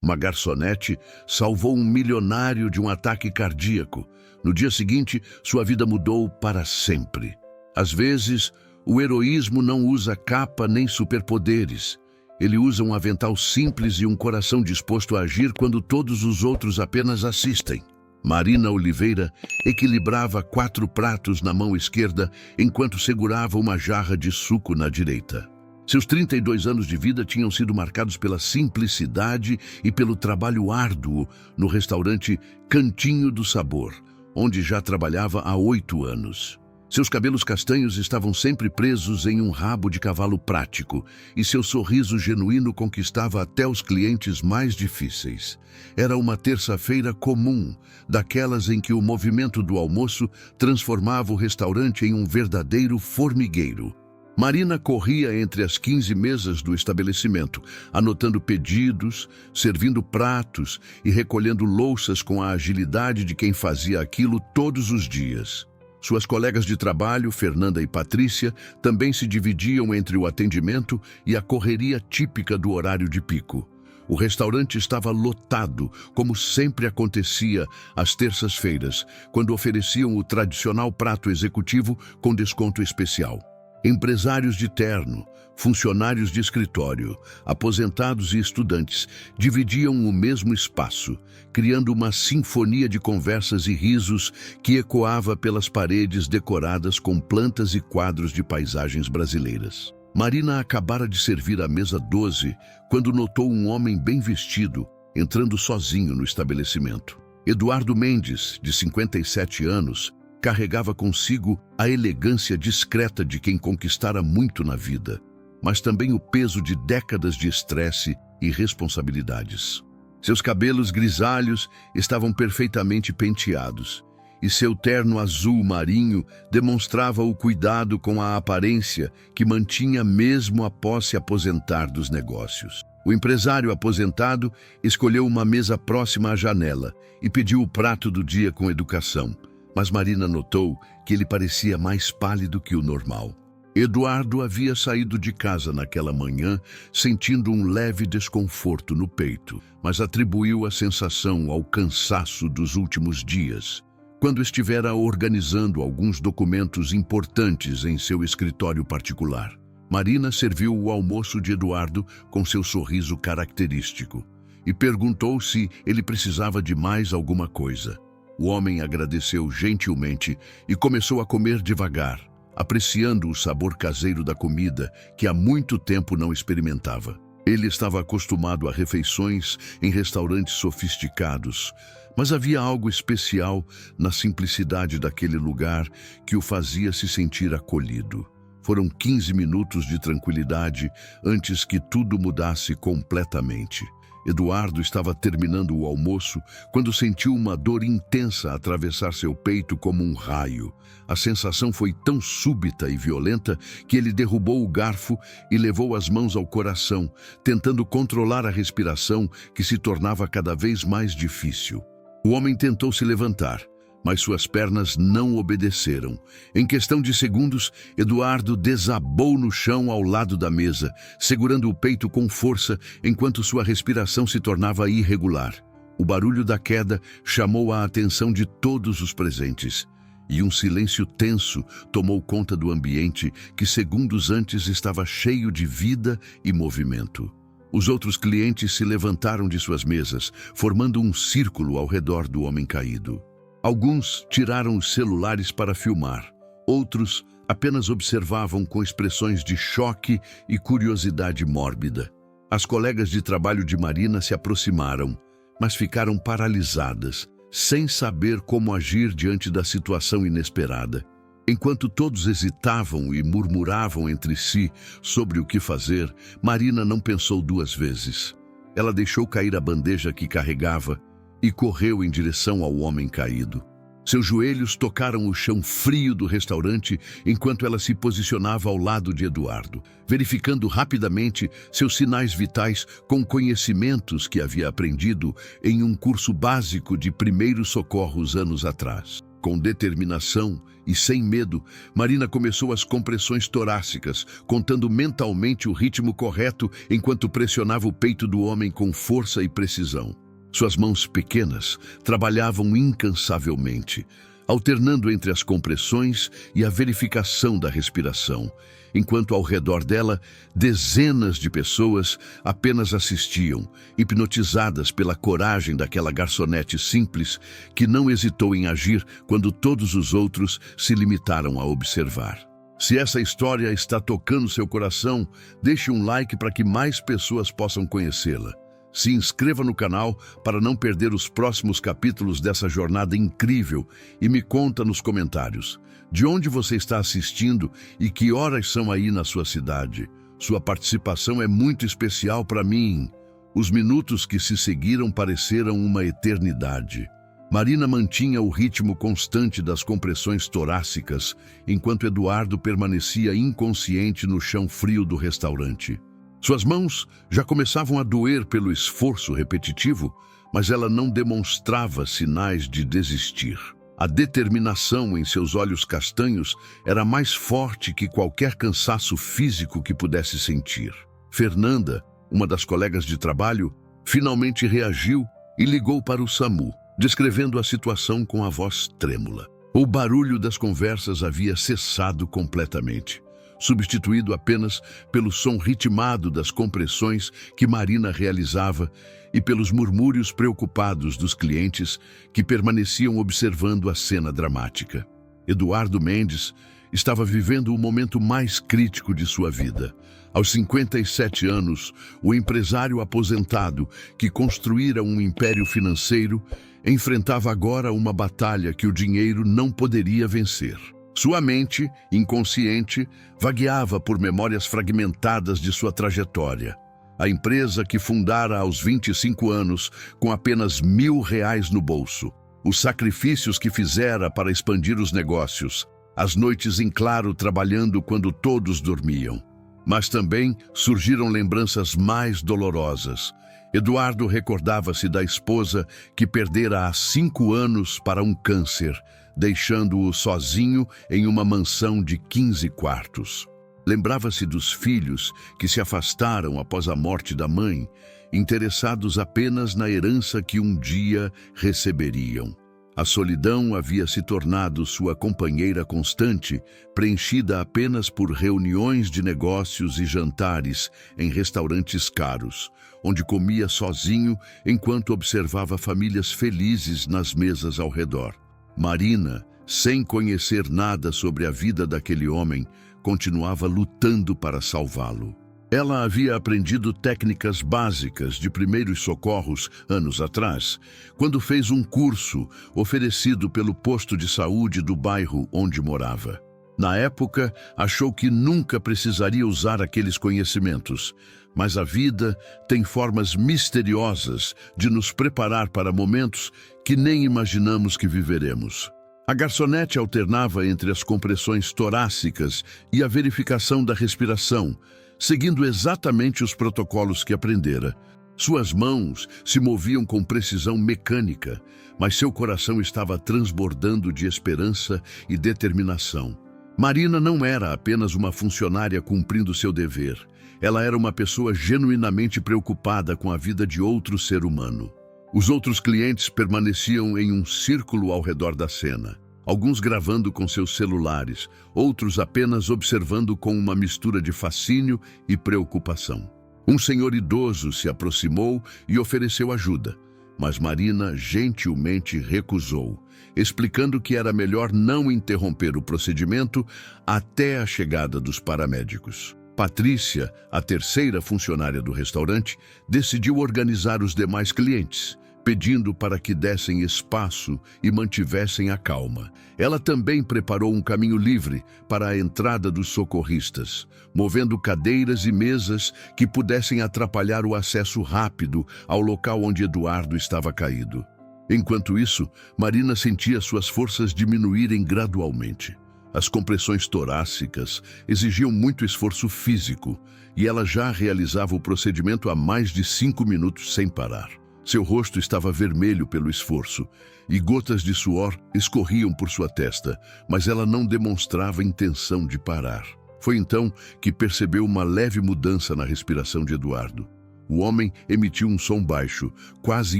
Uma garçonete salvou um milionário de um ataque cardíaco. No dia seguinte, sua vida mudou para sempre. Às vezes, o heroísmo não usa capa nem superpoderes. Ele usa um avental simples e um coração disposto a agir quando todos os outros apenas assistem. Marina Oliveira equilibrava 4 pratos na mão esquerda enquanto segurava uma jarra de suco na direita. Seus 32 anos de vida tinham sido marcados pela simplicidade e pelo trabalho árduo no restaurante Cantinho do Sabor, onde já trabalhava há 8 anos. Seus cabelos castanhos estavam sempre presos em um rabo de cavalo prático e seu sorriso genuíno conquistava até os clientes mais difíceis. Era uma terça-feira comum, daquelas em que o movimento do almoço transformava o restaurante em um verdadeiro formigueiro. Marina corria entre as 15 mesas do estabelecimento, anotando pedidos, servindo pratos e recolhendo louças com a agilidade de quem fazia aquilo todos os dias. Suas colegas de trabalho, Fernanda e Patrícia, também se dividiam entre o atendimento e a correria típica do horário de pico. O restaurante estava lotado, como sempre acontecia às terças-feiras, quando ofereciam o tradicional prato executivo com desconto especial. Empresários de terno, funcionários de escritório, aposentados e estudantes dividiam o mesmo espaço, criando uma sinfonia de conversas e risos que ecoava pelas paredes decoradas com plantas e quadros de paisagens brasileiras. Marina acabara de servir a mesa 12 quando notou um homem bem vestido entrando sozinho no estabelecimento. Eduardo Mendes, de 57 anos, carregava consigo a elegância discreta de quem conquistara muito na vida, mas também o peso de décadas de estresse e responsabilidades. Seus cabelos grisalhos estavam perfeitamente penteados, e seu terno azul marinho demonstrava o cuidado com a aparência que mantinha mesmo após se aposentar dos negócios. O empresário aposentado escolheu uma mesa próxima à janela e pediu o prato do dia com educação, mas Marina notou que ele parecia mais pálido que o normal. Eduardo havia saído de casa naquela manhã sentindo um leve desconforto no peito, mas atribuiu a sensação ao cansaço dos últimos dias, quando estivera organizando alguns documentos importantes em seu escritório particular. Marina serviu o almoço de Eduardo com seu sorriso característico e perguntou se ele precisava de mais alguma coisa. O homem agradeceu gentilmente e começou a comer devagar, apreciando o sabor caseiro da comida que há muito tempo não experimentava. Ele estava acostumado a refeições em restaurantes sofisticados, mas havia algo especial na simplicidade daquele lugar que o fazia se sentir acolhido. Foram 15 minutos de tranquilidade antes que tudo mudasse completamente. Eduardo estava terminando o almoço quando sentiu uma dor intensa atravessar seu peito como um raio. A sensação foi tão súbita e violenta que ele derrubou o garfo e levou as mãos ao coração, tentando controlar a respiração que se tornava cada vez mais difícil. O homem tentou se levantar, mas suas pernas não obedeceram. Em questão de segundos, Eduardo desabou no chão ao lado da mesa, segurando o peito com força enquanto sua respiração se tornava irregular. O barulho da queda chamou a atenção de todos os presentes, e um silêncio tenso tomou conta do ambiente que segundos antes estava cheio de vida e movimento. Os outros clientes se levantaram de suas mesas, formando um círculo ao redor do homem caído. Alguns tiraram os celulares para filmar, outros apenas observavam com expressões de choque e curiosidade mórbida. As colegas de trabalho de Marina se aproximaram, mas ficaram paralisadas, sem saber como agir diante da situação inesperada. Enquanto todos hesitavam e murmuravam entre si sobre o que fazer, Marina não pensou 2 vezes. Ela deixou cair a bandeja que carregava e correu em direção ao homem caído. Seus joelhos tocaram o chão frio do restaurante enquanto ela se posicionava ao lado de Eduardo, verificando rapidamente seus sinais vitais com conhecimentos que havia aprendido em um curso básico de primeiros socorros anos atrás. Com determinação e sem medo, Marina começou as compressões torácicas, contando mentalmente o ritmo correto enquanto pressionava o peito do homem com força e precisão. Suas mãos pequenas trabalhavam incansavelmente, alternando entre as compressões e a verificação da respiração, enquanto ao redor dela dezenas de pessoas apenas assistiam, hipnotizadas pela coragem daquela garçonete simples que não hesitou em agir quando todos os outros se limitaram a observar. Se essa história está tocando seu coração, deixe um like para que mais pessoas possam conhecê-la. Se inscreva no canal para não perder os próximos capítulos dessa jornada incrível e me conta nos comentários de onde você está assistindo e que horas são aí na sua cidade. Sua participação é muito especial para mim. Os minutos que se seguiram pareceram uma eternidade. Marina mantinha o ritmo constante das compressões torácicas, enquanto Eduardo permanecia inconsciente no chão frio do restaurante. Suas mãos já começavam a doer pelo esforço repetitivo, mas ela não demonstrava sinais de desistir. A determinação em seus olhos castanhos era mais forte que qualquer cansaço físico que pudesse sentir. Fernanda, uma das colegas de trabalho, finalmente reagiu e ligou para o SAMU, descrevendo a situação com a voz trêmula. O barulho das conversas havia cessado completamente, substituído apenas pelo som ritmado das compressões que Marina realizava e pelos murmúrios preocupados dos clientes que permaneciam observando a cena dramática. Eduardo Mendes estava vivendo o momento mais crítico de sua vida. Aos 57 anos, o empresário aposentado que construíra um império financeiro enfrentava agora uma batalha que o dinheiro não poderia vencer. Sua mente, inconsciente, vagueava por memórias fragmentadas de sua trajetória. A empresa que fundara aos 25 anos, com apenas R$ 1.000 no bolso. Os sacrifícios que fizera para expandir os negócios. As noites em claro trabalhando quando todos dormiam. Mas também surgiram lembranças mais dolorosas. Eduardo recordava-se da esposa que perdera há 5 anos para um câncer, deixando-o sozinho em uma mansão de 15 quartos. Lembrava-se dos filhos que se afastaram após a morte da mãe, interessados apenas na herança que um dia receberiam. A solidão havia se tornado sua companheira constante, preenchida apenas por reuniões de negócios e jantares em restaurantes caros, onde comia sozinho enquanto observava famílias felizes nas mesas ao redor. Marina, sem conhecer nada sobre a vida daquele homem, continuava lutando para salvá-lo. Ela havia aprendido técnicas básicas de primeiros socorros anos atrás, quando fez um curso oferecido pelo posto de saúde do bairro onde morava. Na época, achou que nunca precisaria usar aqueles conhecimentos, mas a vida tem formas misteriosas de nos preparar para momentos que nem imaginamos que viveremos. A garçonete alternava entre as compressões torácicas e a verificação da respiração, seguindo exatamente os protocolos que aprendera. Suas mãos se moviam com precisão mecânica, mas seu coração estava transbordando de esperança e determinação. Marina não era apenas uma funcionária cumprindo seu dever. Ela era uma pessoa genuinamente preocupada com a vida de outro ser humano. Os outros clientes permaneciam em um círculo ao redor da cena, alguns gravando com seus celulares, outros apenas observando com uma mistura de fascínio e preocupação. Um senhor idoso se aproximou e ofereceu ajuda, mas Marina gentilmente recusou, explicando que era melhor não interromper o procedimento até a chegada dos paramédicos. Patrícia, a terceira funcionária do restaurante, decidiu organizar os demais clientes, pedindo para que dessem espaço e mantivessem a calma. Ela também preparou um caminho livre para a entrada dos socorristas, movendo cadeiras e mesas que pudessem atrapalhar o acesso rápido ao local onde Eduardo estava caído. Enquanto isso, Marina sentia suas forças diminuírem gradualmente. As compressões torácicas exigiam muito esforço físico e ela já realizava o procedimento há mais de 5 minutos sem parar. Seu rosto estava vermelho pelo esforço e gotas de suor escorriam por sua testa, mas ela não demonstrava intenção de parar. Foi então que percebeu uma leve mudança na respiração de Eduardo. O homem emitiu um som baixo, quase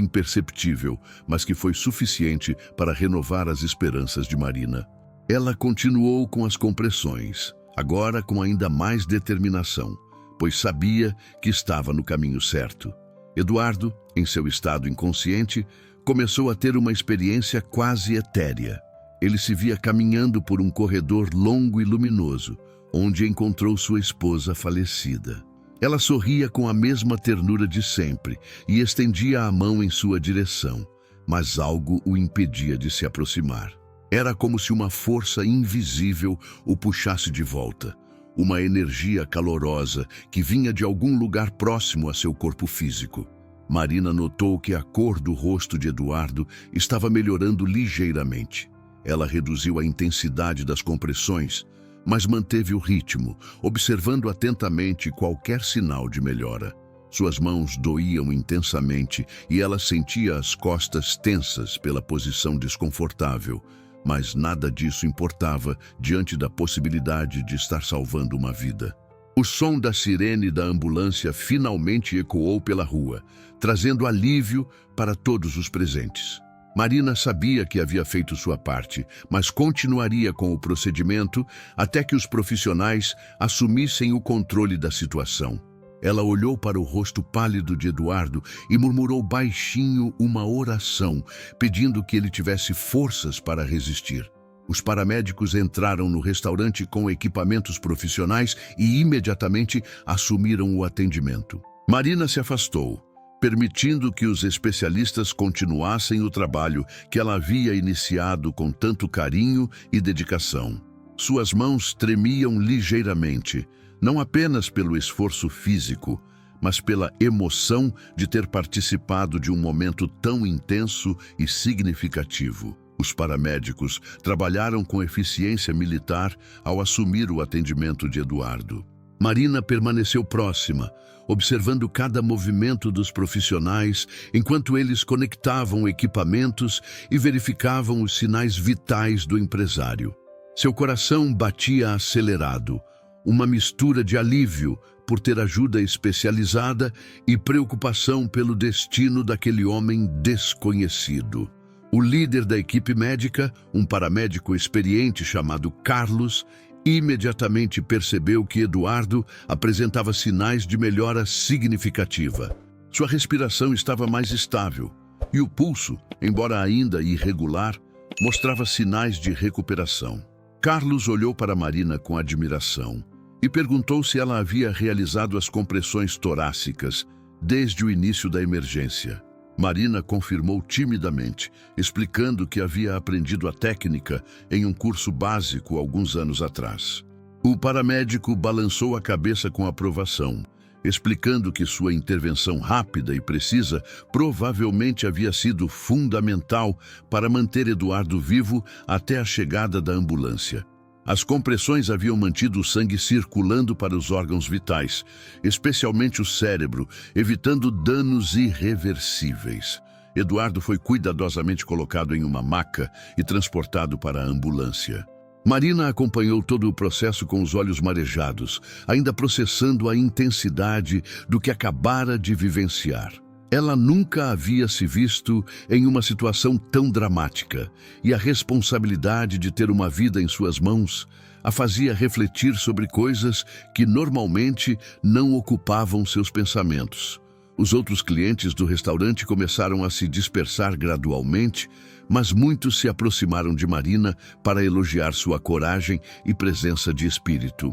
imperceptível, mas que foi suficiente para renovar as esperanças de Marina. Ela continuou com as compressões, agora com ainda mais determinação, pois sabia que estava no caminho certo. Eduardo, em seu estado inconsciente, começou a ter uma experiência quase etérea. Ele se via caminhando por um corredor longo e luminoso, onde encontrou sua esposa falecida. Ela sorria com a mesma ternura de sempre e estendia a mão em sua direção, mas algo o impedia de se aproximar. Era como se uma força invisível o puxasse de volta, uma energia calorosa que vinha de algum lugar próximo a seu corpo físico. Marina notou que a cor do rosto de Eduardo estava melhorando ligeiramente. Ela reduziu a intensidade das compressões, mas manteve o ritmo, observando atentamente qualquer sinal de melhora. Suas mãos doíam intensamente e ela sentia as costas tensas pela posição desconfortável, mas nada disso importava diante da possibilidade de estar salvando uma vida. O som da sirene da ambulância finalmente ecoou pela rua, trazendo alívio para todos os presentes. Marina sabia que havia feito sua parte, mas continuaria com o procedimento até que os profissionais assumissem o controle da situação. Ela olhou para o rosto pálido de Eduardo e murmurou baixinho uma oração, pedindo que ele tivesse forças para resistir. Os paramédicos entraram no restaurante com equipamentos profissionais e imediatamente assumiram o atendimento. Marina se afastou, permitindo que os especialistas continuassem o trabalho que ela havia iniciado com tanto carinho e dedicação. Suas mãos tremiam ligeiramente, não apenas pelo esforço físico, mas pela emoção de ter participado de um momento tão intenso e significativo. Os paramédicos trabalharam com eficiência militar ao assumir o atendimento de Eduardo. Marina permaneceu próxima, observando cada movimento dos profissionais enquanto eles conectavam equipamentos e verificavam os sinais vitais do empresário. Seu coração batia acelerado, uma mistura de alívio por ter ajuda especializada e preocupação pelo destino daquele homem desconhecido. O líder da equipe médica, um paramédico experiente chamado Carlos, imediatamente percebeu que Eduardo apresentava sinais de melhora significativa. Sua respiração estava mais estável e o pulso, embora ainda irregular, mostrava sinais de recuperação. Carlos olhou para Marina com admiração e perguntou se ela havia realizado as compressões torácicas desde o início da emergência. Marina confirmou timidamente, explicando que havia aprendido a técnica em um curso básico alguns anos atrás. O paramédico balançou a cabeça com aprovação, explicando que sua intervenção rápida e precisa provavelmente havia sido fundamental para manter Eduardo vivo até a chegada da ambulância. As compressões haviam mantido o sangue circulando para os órgãos vitais, especialmente o cérebro, evitando danos irreversíveis. Eduardo foi cuidadosamente colocado em uma maca e transportado para a ambulância. Marina acompanhou todo o processo com os olhos marejados, ainda processando a intensidade do que acabara de vivenciar. Ela nunca havia se visto em uma situação tão dramática, e a responsabilidade de ter uma vida em suas mãos a fazia refletir sobre coisas que normalmente não ocupavam seus pensamentos. Os outros clientes do restaurante começaram a se dispersar gradualmente, mas muitos se aproximaram de Marina para elogiar sua coragem e presença de espírito.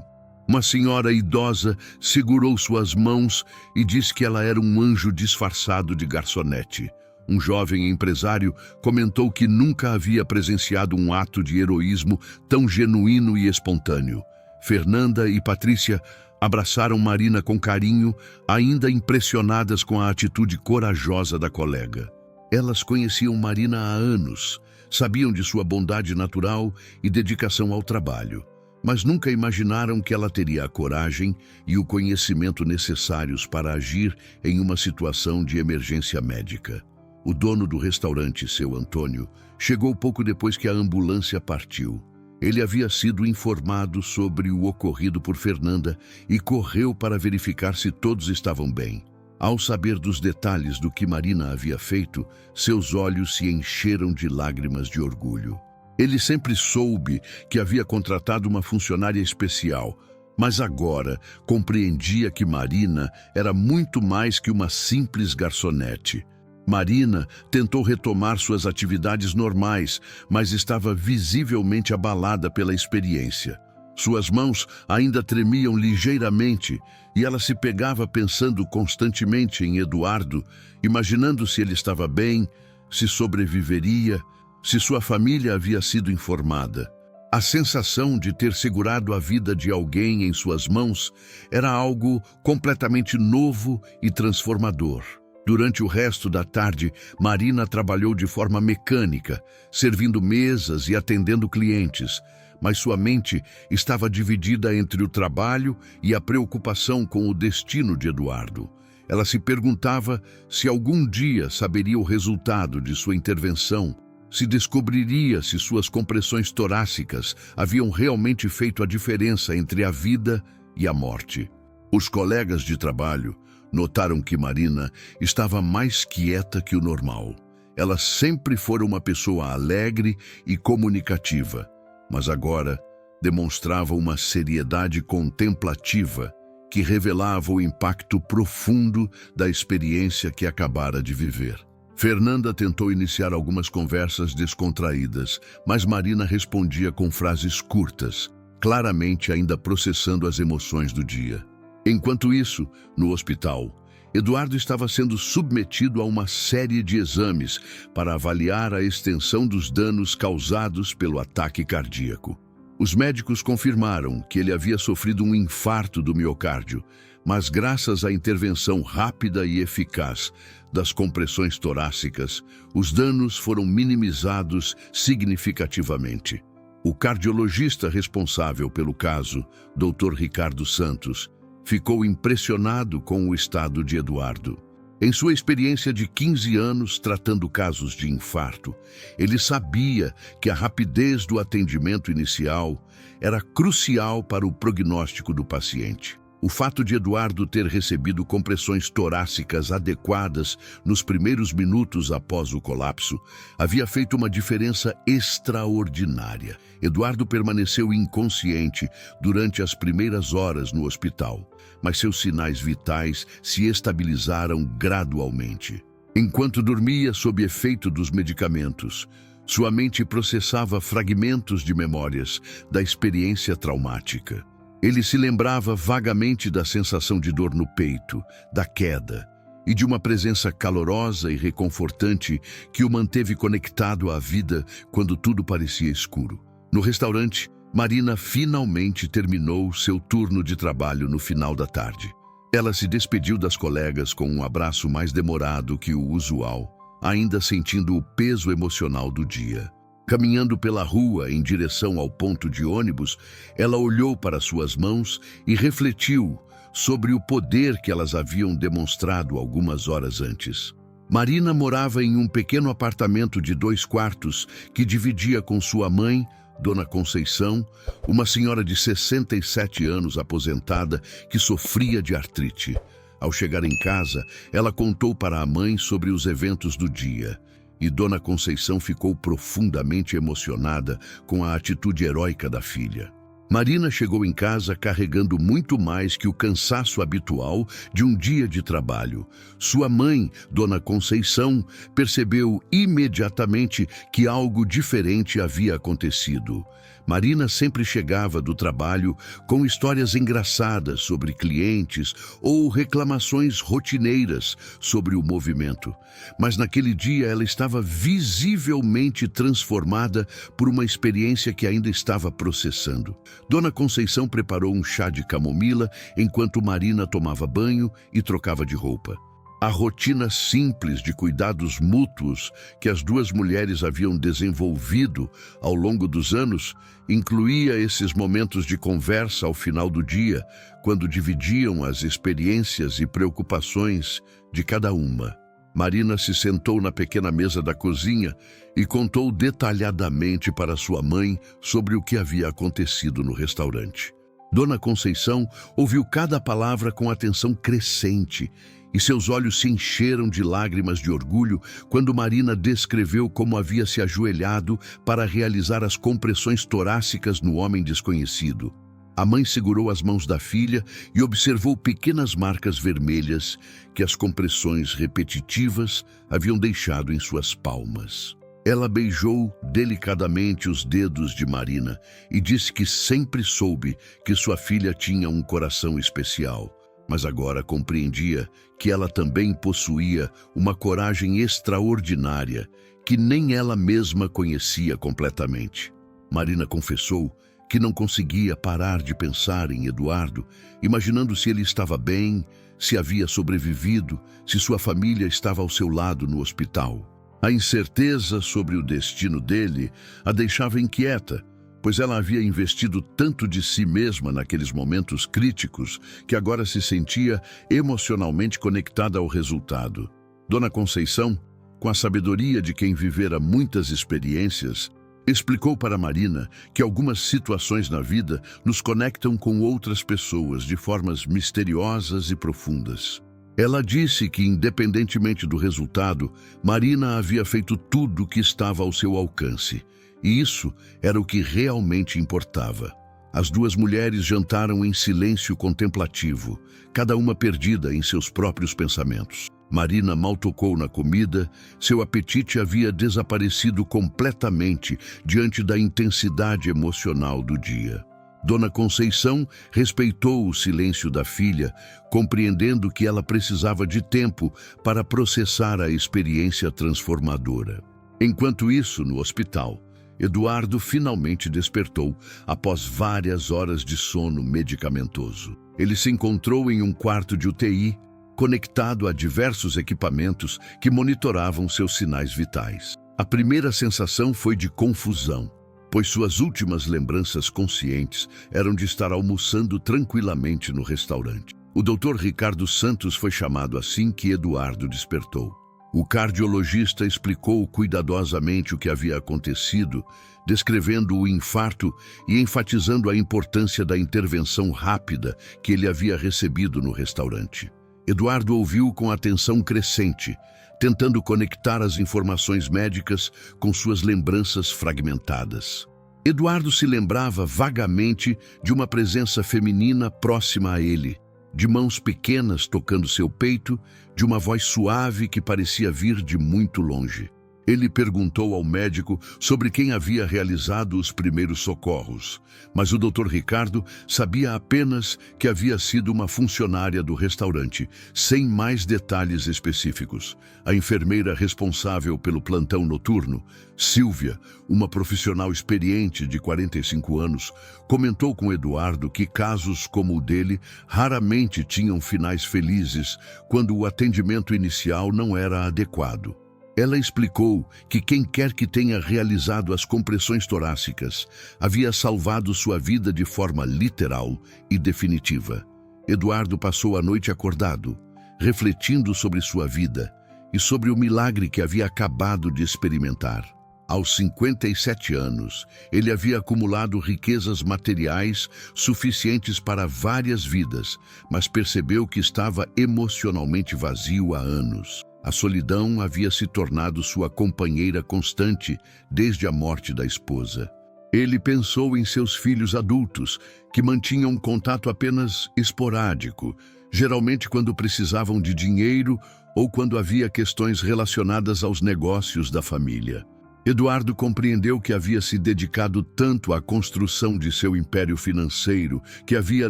Uma senhora idosa segurou suas mãos e disse que ela era um anjo disfarçado de garçonete. Um jovem empresário comentou que nunca havia presenciado um ato de heroísmo tão genuíno e espontâneo. Fernanda e Patrícia abraçaram Marina com carinho, ainda impressionadas com a atitude corajosa da colega. Elas conheciam Marina há anos, sabiam de sua bondade natural e dedicação ao trabalho. mas nunca imaginaram que ela teria a coragem e o conhecimento necessários para agir em uma situação de emergência médica. O dono do restaurante, seu Antônio, chegou pouco depois que a ambulância partiu. Ele havia sido informado sobre o ocorrido por Fernanda e correu para verificar se todos estavam bem. Ao saber dos detalhes do que Marina havia feito, seus olhos se encheram de lágrimas de orgulho. Ele sempre soube que havia contratado uma funcionária especial, mas agora compreendia que Marina era muito mais que uma simples garçonete. Marina tentou retomar suas atividades normais, mas estava visivelmente abalada pela experiência. Suas mãos ainda tremiam ligeiramente e ela se pegava pensando constantemente em Eduardo, imaginando se ele estava bem, se sobreviveria, se sua família havia sido informada. A sensação de ter segurado a vida de alguém em suas mãos era algo completamente novo e transformador. Durante o resto da tarde, Marina trabalhou de forma mecânica, servindo mesas e atendendo clientes, mas sua mente estava dividida entre o trabalho e a preocupação com o destino de Eduardo. Ela se perguntava se algum dia saberia o resultado de sua intervenção, se descobriria se suas compressões torácicas haviam realmente feito a diferença entre a vida e a morte. Os colegas de trabalho notaram que Marina estava mais quieta que o normal. Ela sempre fora uma pessoa alegre e comunicativa, mas agora demonstrava uma seriedade contemplativa que revelava o impacto profundo da experiência que acabara de viver. Fernanda tentou iniciar algumas conversas descontraídas, mas Marina respondia com frases curtas, claramente ainda processando as emoções do dia. Enquanto isso, no hospital, Eduardo estava sendo submetido a uma série de exames para avaliar a extensão dos danos causados pelo ataque cardíaco. Os médicos confirmaram que ele havia sofrido um infarto do miocárdio, mas graças à intervenção rápida e eficaz das compressões torácicas, os danos foram minimizados significativamente. O cardiologista responsável pelo caso, Dr. Ricardo Santos, ficou impressionado com o estado de Eduardo. Em sua experiência de 15 anos tratando casos de infarto, ele sabia que a rapidez do atendimento inicial era crucial para o prognóstico do paciente. O fato de Eduardo ter recebido compressões torácicas adequadas nos primeiros minutos após o colapso havia feito uma diferença extraordinária. Eduardo permaneceu inconsciente durante as primeiras horas no hospital, mas seus sinais vitais se estabilizaram gradualmente. Enquanto dormia sob efeito dos medicamentos, sua mente processava fragmentos de memórias da experiência traumática. Ele se lembrava vagamente da sensação de dor no peito, da queda e de uma presença calorosa e reconfortante que o manteve conectado à vida quando tudo parecia escuro. No restaurante, Marina finalmente terminou seu turno de trabalho no final da tarde. Ela se despediu das colegas com um abraço mais demorado que o usual, ainda sentindo o peso emocional do dia. Caminhando pela rua em direção ao ponto de ônibus, ela olhou para suas mãos e refletiu sobre o poder que elas haviam demonstrado algumas horas antes. Marina morava em um pequeno apartamento de 2 quartos que dividia com sua mãe, Dona Conceição, uma senhora de 67 anos aposentada que sofria de artrite. Ao chegar em casa, ela contou para a mãe sobre os eventos do dia. E Dona Conceição ficou profundamente emocionada com a atitude heróica da filha. Marina chegou em casa carregando muito mais que o cansaço habitual de um dia de trabalho. Sua mãe, Dona Conceição, percebeu imediatamente que algo diferente havia acontecido. Marina sempre chegava do trabalho com histórias engraçadas sobre clientes ou reclamações rotineiras sobre o movimento. Mas naquele dia ela estava visivelmente transformada por uma experiência que ainda estava processando. Dona Conceição preparou um chá de camomila enquanto Marina tomava banho e trocava de roupa. A rotina simples de cuidados mútuos que as duas mulheres haviam desenvolvido ao longo dos anos incluía esses momentos de conversa ao final do dia, quando dividiam as experiências e preocupações de cada uma. Marina se sentou na pequena mesa da cozinha e contou detalhadamente para sua mãe sobre o que havia acontecido no restaurante. Dona Conceição ouviu cada palavra com atenção crescente e seus olhos se encheram de lágrimas de orgulho quando Marina descreveu como havia se ajoelhado para realizar as compressões torácicas no homem desconhecido. A mãe segurou as mãos da filha e observou pequenas marcas vermelhas que as compressões repetitivas haviam deixado em suas palmas. Ela beijou delicadamente os dedos de Marina e disse que sempre soube que sua filha tinha um coração especial, mas agora compreendia que ela também possuía uma coragem extraordinária que nem ela mesma conhecia completamente. Marina confessou que não conseguia parar de pensar em Eduardo, imaginando se ele estava bem, se havia sobrevivido, se sua família estava ao seu lado no hospital. A incerteza sobre o destino dele a deixava inquieta, pois ela havia investido tanto de si mesma naqueles momentos críticos que agora se sentia emocionalmente conectada ao resultado. Dona Conceição, com a sabedoria de quem vivera muitas experiências, explicou para Marina que algumas situações na vida nos conectam com outras pessoas de formas misteriosas e profundas. Ela disse que, independentemente do resultado, Marina havia feito tudo o que estava ao seu alcance, e isso era o que realmente importava. As duas mulheres jantaram em silêncio contemplativo, cada uma perdida em seus próprios pensamentos. Marina mal tocou na comida, seu apetite havia desaparecido completamente diante da intensidade emocional do dia. Dona Conceição respeitou o silêncio da filha, compreendendo que ela precisava de tempo para processar a experiência transformadora. Enquanto isso, no hospital, Eduardo finalmente despertou após várias horas de sono medicamentoso. Ele se encontrou em um quarto de UTI, conectado a diversos equipamentos que monitoravam seus sinais vitais. A primeira sensação foi de confusão, pois suas últimas lembranças conscientes eram de estar almoçando tranquilamente no restaurante. O Dr. Ricardo Santos foi chamado assim que Eduardo despertou. O cardiologista explicou cuidadosamente o que havia acontecido, descrevendo o infarto e enfatizando a importância da intervenção rápida que ele havia recebido no restaurante. Eduardo ouviu com atenção crescente, tentando conectar as informações médicas com suas lembranças fragmentadas. Eduardo se lembrava vagamente de uma presença feminina próxima a ele, de mãos pequenas tocando seu peito, de uma voz suave que parecia vir de muito longe. Ele perguntou ao médico sobre quem havia realizado os primeiros socorros, mas o Dr. Ricardo sabia apenas que havia sido uma funcionária do restaurante, sem mais detalhes específicos. A enfermeira responsável pelo plantão noturno, Silvia, uma profissional experiente de 45 anos, comentou com Eduardo que casos como o dele raramente tinham finais felizes quando o atendimento inicial não era adequado. Ela explicou que quem quer que tenha realizado as compressões torácicas havia salvado sua vida de forma literal e definitiva. Eduardo passou a noite acordado, refletindo sobre sua vida e sobre o milagre que havia acabado de experimentar. Aos 57 anos, ele havia acumulado riquezas materiais suficientes para várias vidas, mas percebeu que estava emocionalmente vazio há anos. A solidão havia se tornado sua companheira constante desde a morte da esposa. Ele pensou em seus filhos adultos, que mantinham contato apenas esporádico, geralmente quando precisavam de dinheiro ou quando havia questões relacionadas aos negócios da família. Eduardo compreendeu que havia se dedicado tanto à construção de seu império financeiro que havia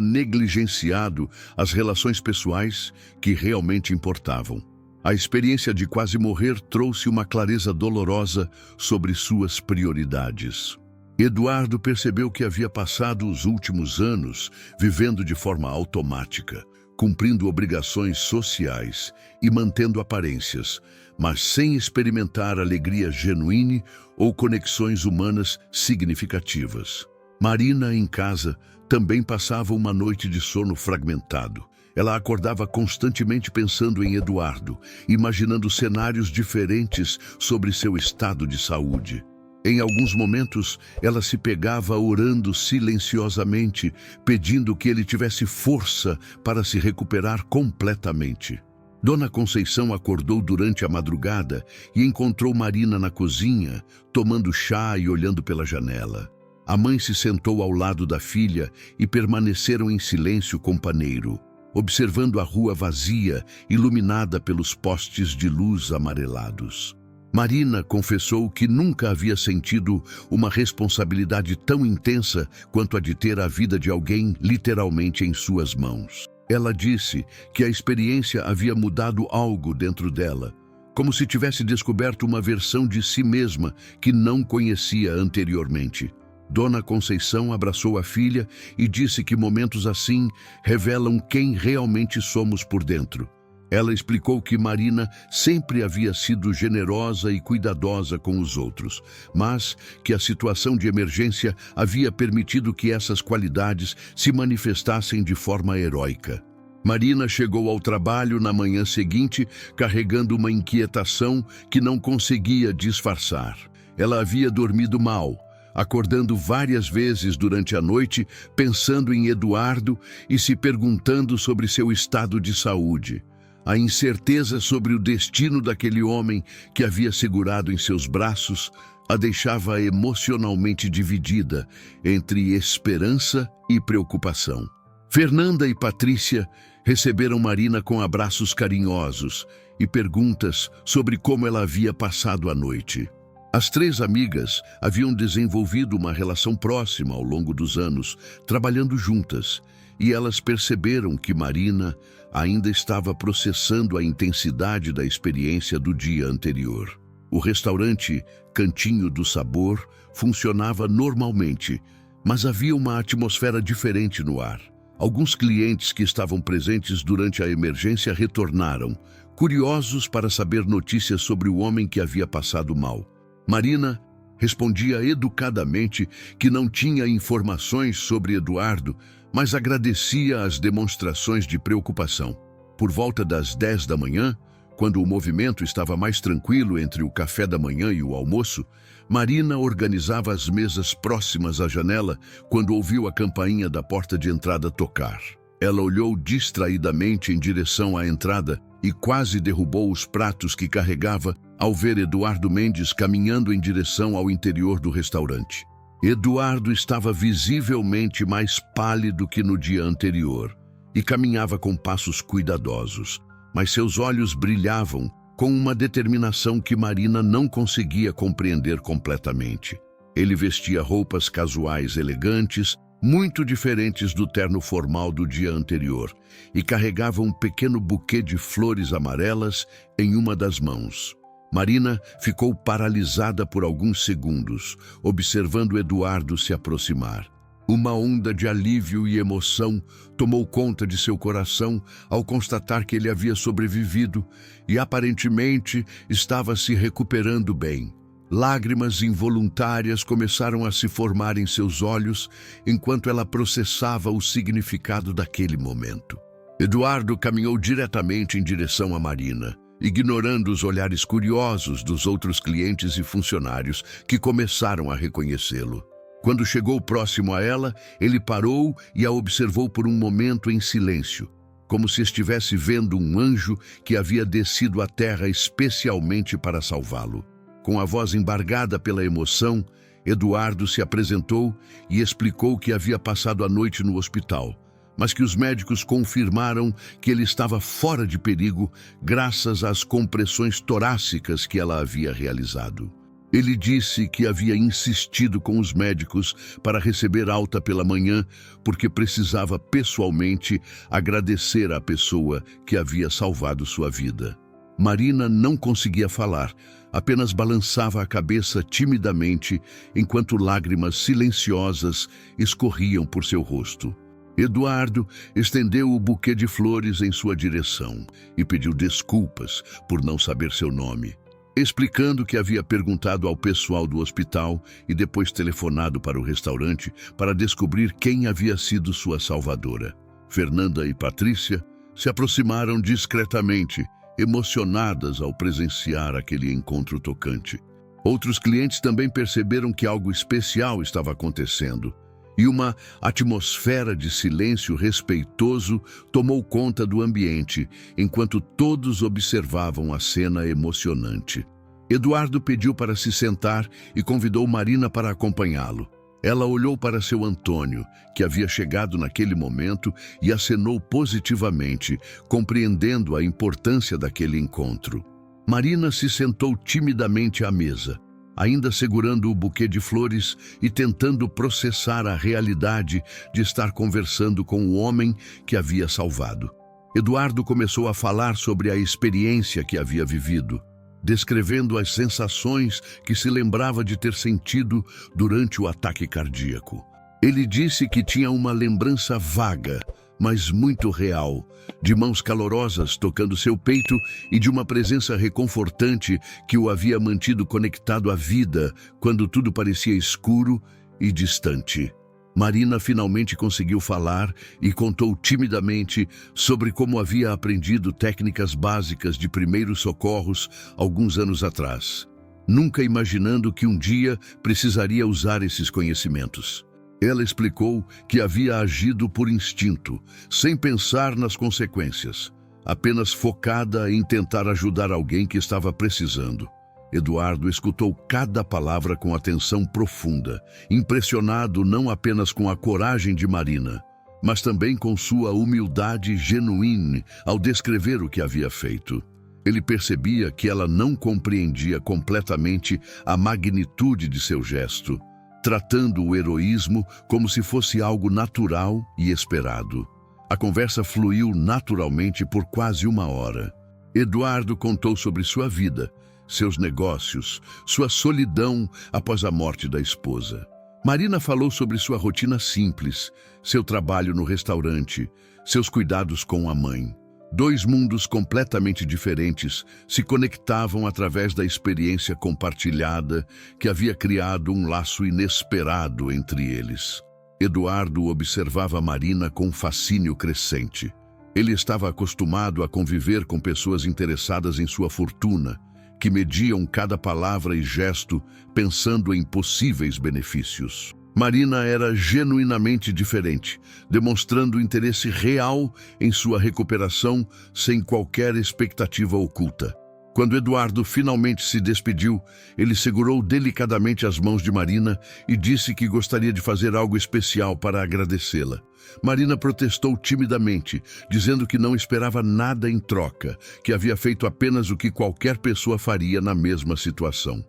negligenciado as relações pessoais que realmente importavam. A experiência de quase morrer trouxe uma clareza dolorosa sobre suas prioridades. Eduardo percebeu que havia passado os últimos anos vivendo de forma automática, cumprindo obrigações sociais e mantendo aparências, mas sem experimentar alegria genuína ou conexões humanas significativas. Marina, em casa, também passava uma noite de sono fragmentado. Ela acordava constantemente pensando em Eduardo, imaginando cenários diferentes sobre seu estado de saúde. Em alguns momentos, ela se pegava orando silenciosamente, pedindo que ele tivesse força para se recuperar completamente. Dona Conceição acordou durante a madrugada e encontrou Marina na cozinha, tomando chá e olhando pela janela. A mãe se sentou ao lado da filha e permaneceram em silêncio companheiro, observando a rua vazia, iluminada pelos postes de luz amarelados. Marina confessou que nunca havia sentido uma responsabilidade tão intensa quanto a de ter a vida de alguém literalmente em suas mãos. Ela disse que a experiência havia mudado algo dentro dela, como se tivesse descoberto uma versão de si mesma que não conhecia anteriormente. Dona Conceição abraçou a filha e disse que momentos assim revelam quem realmente somos por dentro. Ela explicou que Marina sempre havia sido generosa e cuidadosa com os outros, mas que a situação de emergência havia permitido que essas qualidades se manifestassem de forma heróica. Marina chegou ao trabalho na manhã seguinte carregando uma inquietação que não conseguia disfarçar. Ela havia dormido mal, acordando várias vezes durante a noite, pensando em Eduardo e se perguntando sobre seu estado de saúde. A incerteza sobre o destino daquele homem que havia segurado em seus braços a deixava emocionalmente dividida entre esperança e preocupação. Fernanda e Patrícia receberam Marina com abraços carinhosos e perguntas sobre como ela havia passado a noite. As três amigas haviam desenvolvido uma relação próxima ao longo dos anos, trabalhando juntas, e elas perceberam que Marina ainda estava processando a intensidade da experiência do dia anterior. O restaurante Cantinho do Sabor funcionava normalmente, mas havia uma atmosfera diferente no ar. Alguns clientes que estavam presentes durante a emergência retornaram, curiosos para saber notícias sobre o homem que havia passado mal. Marina respondia educadamente que não tinha informações sobre Eduardo, mas agradecia as demonstrações de preocupação. Por volta das 10 da manhã, quando o movimento estava mais tranquilo entre o café da manhã e o almoço, Marina organizava as mesas próximas à janela quando ouviu a campainha da porta de entrada tocar. Ela olhou distraidamente em direção à entrada e quase derrubou os pratos que carregava ao ver Eduardo Mendes caminhando em direção ao interior do restaurante. Eduardo estava visivelmente mais pálido que no dia anterior e caminhava com passos cuidadosos, mas seus olhos brilhavam com uma determinação que Marina não conseguia compreender completamente. Ele vestia roupas casuais elegantes, muito diferentes do terno formal do dia anterior, e carregava um pequeno buquê de flores amarelas em uma das mãos. Marina ficou paralisada por alguns segundos, observando Eduardo se aproximar. Uma onda de alívio e emoção tomou conta de seu coração ao constatar que ele havia sobrevivido e aparentemente estava se recuperando bem. Lágrimas involuntárias começaram a se formar em seus olhos enquanto ela processava o significado daquele momento. Eduardo caminhou diretamente em direção a Marina, ignorando os olhares curiosos dos outros clientes e funcionários que começaram a reconhecê-lo. Quando chegou próximo a ela, ele parou e a observou por um momento em silêncio, como se estivesse vendo um anjo que havia descido à terra especialmente para salvá-lo. Com a voz embargada pela emoção, Eduardo se apresentou e explicou que havia passado a noite no hospital, mas que os médicos confirmaram que ele estava fora de perigo graças às compressões torácicas que ela havia realizado. Ele disse que havia insistido com os médicos para receber alta pela manhã porque precisava pessoalmente agradecer à pessoa que havia salvado sua vida. Marina não conseguia falar, apenas balançava a cabeça timidamente enquanto lágrimas silenciosas escorriam por seu rosto. Eduardo estendeu o buquê de flores em sua direção e pediu desculpas por não saber seu nome, explicando que havia perguntado ao pessoal do hospital e depois telefonado para o restaurante para descobrir quem havia sido sua salvadora. Fernanda e Patrícia se aproximaram discretamente, emocionadas ao presenciar aquele encontro tocante. Outros clientes também perceberam que algo especial estava acontecendo, e uma atmosfera de silêncio respeitoso tomou conta do ambiente, enquanto todos observavam a cena emocionante. Eduardo pediu para se sentar e convidou Marina para acompanhá-lo. Ela olhou para seu Antônio, que havia chegado naquele momento, e acenou positivamente, compreendendo a importância daquele encontro. Marina se sentou timidamente à mesa, ainda segurando o buquê de flores e tentando processar a realidade de estar conversando com o homem que havia salvado. Eduardo começou a falar sobre a experiência que havia vivido, descrevendo as sensações que se lembrava de ter sentido durante o ataque cardíaco. Ele disse que tinha uma lembrança vaga, mas muito real, de mãos calorosas tocando seu peito e de uma presença reconfortante que o havia mantido conectado à vida quando tudo parecia escuro e distante. Marina finalmente conseguiu falar e contou timidamente sobre como havia aprendido técnicas básicas de primeiros socorros alguns anos atrás, nunca imaginando que um dia precisaria usar esses conhecimentos. Ela explicou que havia agido por instinto, sem pensar nas consequências, apenas focada em tentar ajudar alguém que estava precisando. Eduardo escutou cada palavra com atenção profunda, impressionado não apenas com a coragem de Marina, mas também com sua humildade genuína ao descrever o que havia feito. Ele percebia que ela não compreendia completamente a magnitude de seu gesto, tratando o heroísmo como se fosse algo natural e esperado. A conversa fluiu naturalmente por quase uma hora. Eduardo contou sobre sua vida, seus negócios, sua solidão após a morte da esposa. Marina falou sobre sua rotina simples, seu trabalho no restaurante, seus cuidados com a mãe. Dois mundos completamente diferentes se conectavam através da experiência compartilhada que havia criado um laço inesperado entre eles. Eduardo observava Marina com fascínio crescente. Ele estava acostumado a conviver com pessoas interessadas em sua fortuna, que mediam cada palavra e gesto pensando em possíveis benefícios. Marina era genuinamente diferente, demonstrando interesse real em sua recuperação sem qualquer expectativa oculta. Quando Eduardo finalmente se despediu, ele segurou delicadamente as mãos de Marina e disse que gostaria de fazer algo especial para agradecê-la. Marina protestou timidamente, dizendo que não esperava nada em troca, que havia feito apenas o que qualquer pessoa faria na mesma situação.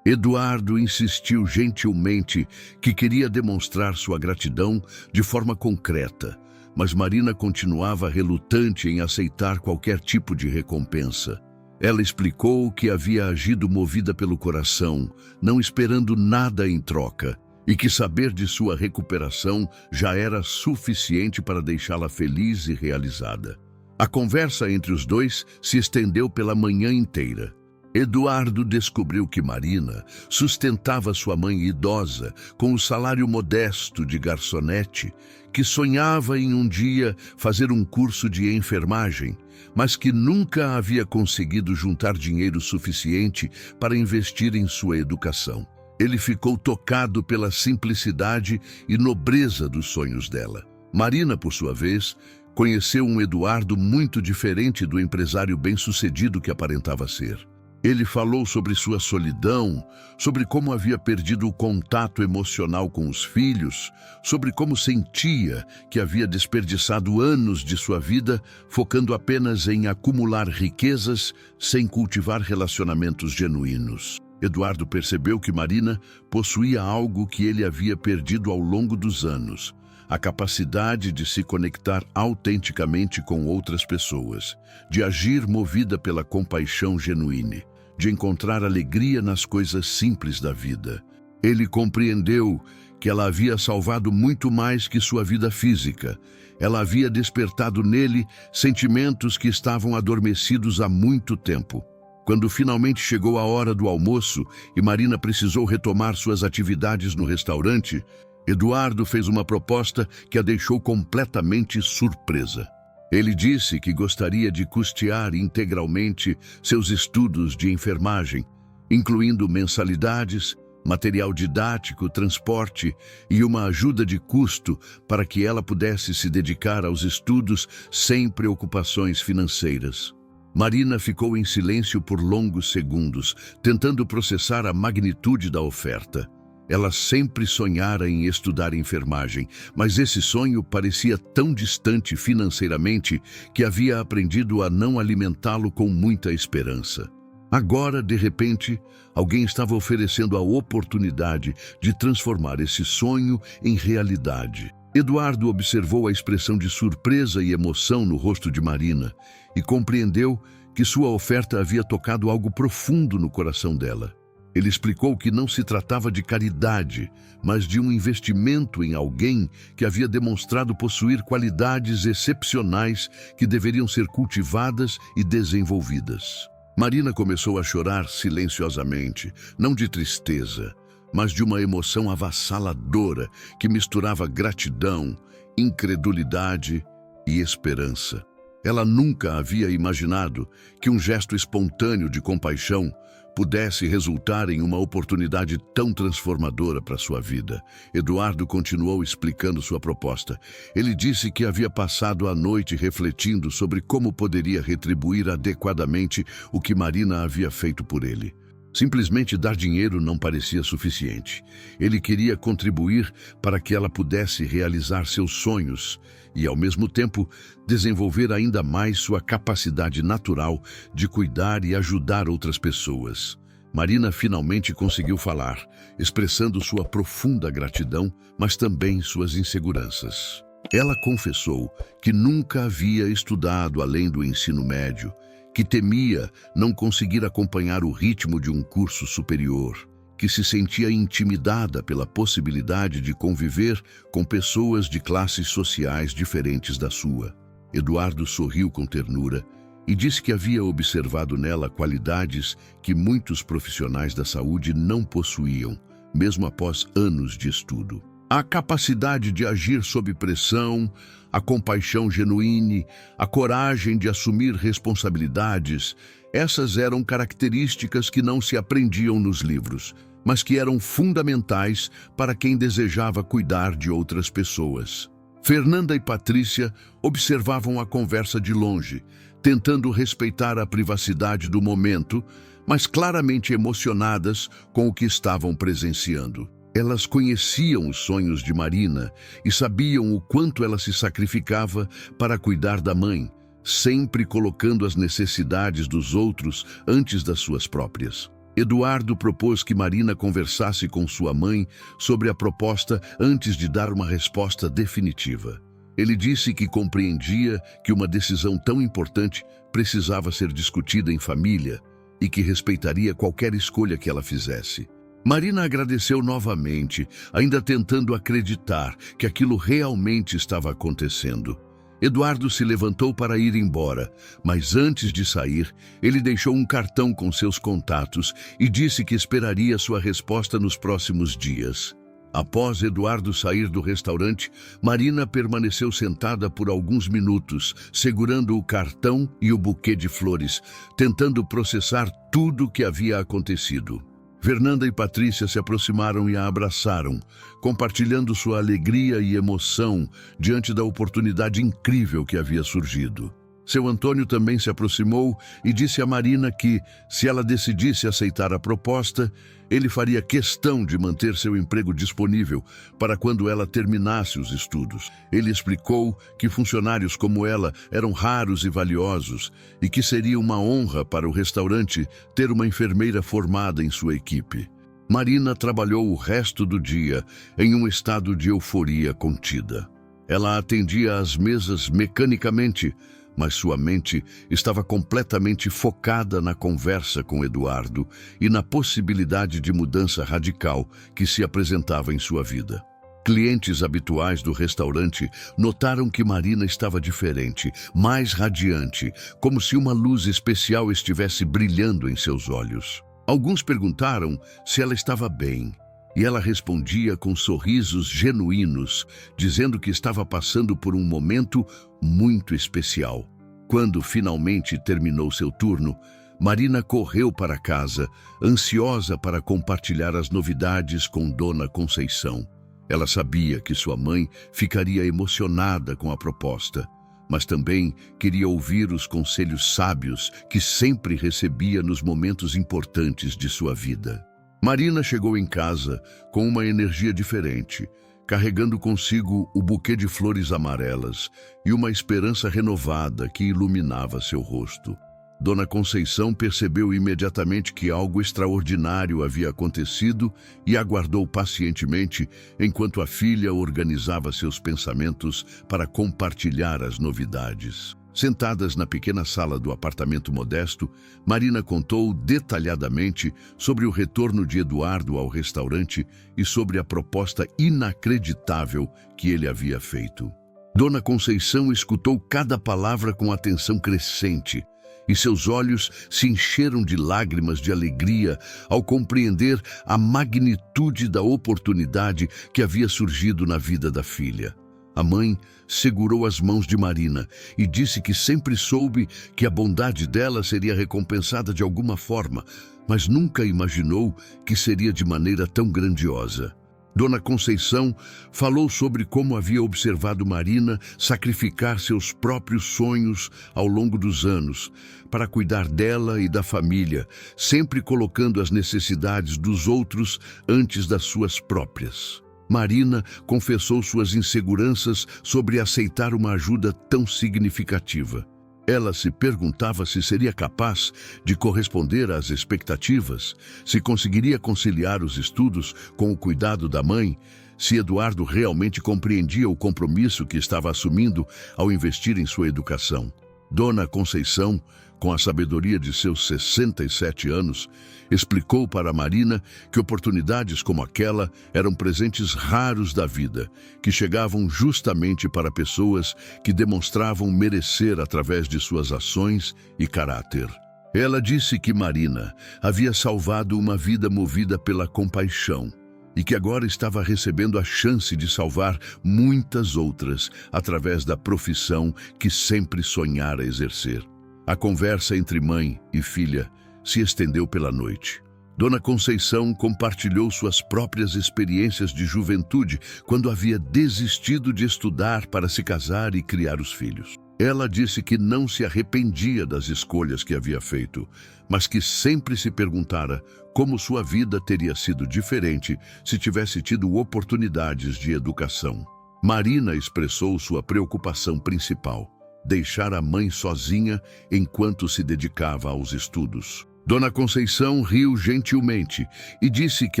Eduardo insistiu gentilmente que queria demonstrar sua gratidão de forma concreta, mas Marina continuava relutante em aceitar qualquer tipo de recompensa. Ela explicou que havia agido movida pelo coração, não esperando nada em troca, e que saber de sua recuperação já era suficiente para deixá-la feliz e realizada. A conversa entre os dois se estendeu pela manhã inteira. Eduardo descobriu que Marina sustentava sua mãe idosa com o salário modesto de garçonete, que sonhava em um dia fazer um curso de enfermagem, mas que nunca havia conseguido juntar dinheiro suficiente para investir em sua educação. Ele ficou tocado pela simplicidade e nobreza dos sonhos dela. Marina, por sua vez, conheceu um Eduardo muito diferente do empresário bem-sucedido que aparentava ser. Ele falou sobre sua solidão, sobre como havia perdido o contato emocional com os filhos, sobre como sentia que havia desperdiçado anos de sua vida focando apenas em acumular riquezas sem cultivar relacionamentos genuínos. Eduardo percebeu que Marina possuía algo que ele havia perdido ao longo dos anos: a capacidade de se conectar autenticamente com outras pessoas, de agir movida pela compaixão genuína, de encontrar alegria nas coisas simples da vida. Ele compreendeu que ela havia salvado muito mais que sua vida física. Ela havia despertado nele sentimentos que estavam adormecidos há muito tempo. Quando finalmente chegou a hora do almoço e Marina precisou retomar suas atividades no restaurante, Eduardo fez uma proposta que a deixou completamente surpresa. Ele disse que gostaria de custear integralmente seus estudos de enfermagem, incluindo mensalidades, material didático, transporte e uma ajuda de custo para que ela pudesse se dedicar aos estudos sem preocupações financeiras. Marina ficou em silêncio por longos segundos, tentando processar a magnitude da oferta. Ela sempre sonhara em estudar enfermagem, mas esse sonho parecia tão distante financeiramente que havia aprendido a não alimentá-lo com muita esperança. Agora, de repente, alguém estava oferecendo a oportunidade de transformar esse sonho em realidade. Eduardo observou a expressão de surpresa e emoção no rosto de Marina e compreendeu que sua oferta havia tocado algo profundo no coração dela. Ele explicou que não se tratava de caridade, mas de um investimento em alguém que havia demonstrado possuir qualidades excepcionais que deveriam ser cultivadas e desenvolvidas. Marina começou a chorar silenciosamente, não de tristeza, mas de uma emoção avassaladora que misturava gratidão, incredulidade e esperança. Ela nunca havia imaginado que um gesto espontâneo de compaixão pudesse resultar em uma oportunidade tão transformadora para sua vida. Eduardo continuou explicando sua proposta. Ele disse que havia passado a noite refletindo sobre como poderia retribuir adequadamente o que Marina havia feito por ele. Simplesmente dar dinheiro não parecia suficiente. Ele queria contribuir para que ela pudesse realizar seus sonhos e, ao mesmo tempo, desenvolver ainda mais sua capacidade natural de cuidar e ajudar outras pessoas. Marina finalmente conseguiu falar, expressando sua profunda gratidão, mas também suas inseguranças. Ela confessou que nunca havia estudado além do ensino médio, que temia não conseguir acompanhar o ritmo de um curso superior, que se sentia intimidada pela possibilidade de conviver com pessoas de classes sociais diferentes da sua. Eduardo sorriu com ternura e disse que havia observado nela qualidades que muitos profissionais da saúde não possuíam, mesmo após anos de estudo. A capacidade de agir sob pressão, a compaixão genuína, a coragem de assumir responsabilidades, essas eram características que não se aprendiam nos livros, mas que eram fundamentais para quem desejava cuidar de outras pessoas. Fernanda e Patrícia observavam a conversa de longe, tentando respeitar a privacidade do momento, mas claramente emocionadas com o que estavam presenciando. Elas conheciam os sonhos de Marina e sabiam o quanto ela se sacrificava para cuidar da mãe, sempre colocando as necessidades dos outros antes das suas próprias. Eduardo propôs que Marina conversasse com sua mãe sobre a proposta antes de dar uma resposta definitiva. Ele disse que compreendia que uma decisão tão importante precisava ser discutida em família e que respeitaria qualquer escolha que ela fizesse. Marina agradeceu novamente, ainda tentando acreditar que aquilo realmente estava acontecendo. Eduardo se levantou para ir embora, mas antes de sair, ele deixou um cartão com seus contatos e disse que esperaria sua resposta nos próximos dias. Após Eduardo sair do restaurante, Marina permaneceu sentada por alguns minutos, segurando o cartão e o buquê de flores, tentando processar tudo o que havia acontecido. Fernanda e Patrícia se aproximaram e a abraçaram, compartilhando sua alegria e emoção diante da oportunidade incrível que havia surgido. Seu Antônio também se aproximou e disse a Marina que, se ela decidisse aceitar a proposta, ele faria questão de manter seu emprego disponível para quando ela terminasse os estudos. Ele explicou que funcionários como ela eram raros e valiosos e que seria uma honra para o restaurante ter uma enfermeira formada em sua equipe. Marina trabalhou o resto do dia em um estado de euforia contida. Ela atendia às mesas mecanicamente, mas sua mente estava completamente focada na conversa com Eduardo e na possibilidade de mudança radical que se apresentava em sua vida. Clientes habituais do restaurante notaram que Marina estava diferente, mais radiante, como se uma luz especial estivesse brilhando em seus olhos. Alguns perguntaram se ela estava bem, e ela respondia com sorrisos genuínos, dizendo que estava passando por um momento muito especial. Quando finalmente terminou seu turno, Marina correu para casa, ansiosa para compartilhar as novidades com Dona Conceição. Ela sabia que sua mãe ficaria emocionada com a proposta, mas também queria ouvir os conselhos sábios que sempre recebia nos momentos importantes de sua vida. Marina chegou em casa com uma energia diferente, carregando consigo o buquê de flores amarelas e uma esperança renovada que iluminava seu rosto. Dona Conceição percebeu imediatamente que algo extraordinário havia acontecido e aguardou pacientemente enquanto a filha organizava seus pensamentos para compartilhar as novidades. Sentadas na pequena sala do apartamento modesto, Marina contou detalhadamente sobre o retorno de Eduardo ao restaurante e sobre a proposta inacreditável que ele havia feito. Dona Conceição escutou cada palavra com atenção crescente, e seus olhos se encheram de lágrimas de alegria ao compreender a magnitude da oportunidade que havia surgido na vida da filha. A mãe segurou as mãos de Marina e disse que sempre soube que a bondade dela seria recompensada de alguma forma, mas nunca imaginou que seria de maneira tão grandiosa. Dona Conceição falou sobre como havia observado Marina sacrificar seus próprios sonhos ao longo dos anos para cuidar dela e da família, sempre colocando as necessidades dos outros antes das suas próprias. Marina confessou suas inseguranças sobre aceitar uma ajuda tão significativa. Ela se perguntava se seria capaz de corresponder às expectativas, se conseguiria conciliar os estudos com o cuidado da mãe, se Eduardo realmente compreendia o compromisso que estava assumindo ao investir em sua educação. Dona Conceição, com a sabedoria de seus 67 anos, explicou para Marina que oportunidades como aquela eram presentes raros da vida, que chegavam justamente para pessoas que demonstravam merecer através de suas ações e caráter. Ela disse que Marina havia salvado uma vida movida pela compaixão e que agora estava recebendo a chance de salvar muitas outras através da profissão que sempre sonhara exercer. A conversa entre mãe e filha se estendeu pela noite. Dona Conceição compartilhou suas próprias experiências de juventude quando havia desistido de estudar para se casar e criar os filhos. Ela disse que não se arrependia das escolhas que havia feito, mas que sempre se perguntara como sua vida teria sido diferente se tivesse tido oportunidades de educação. Marina expressou sua preocupação principal: deixar a mãe sozinha enquanto se dedicava aos estudos. Dona Conceição riu gentilmente e disse que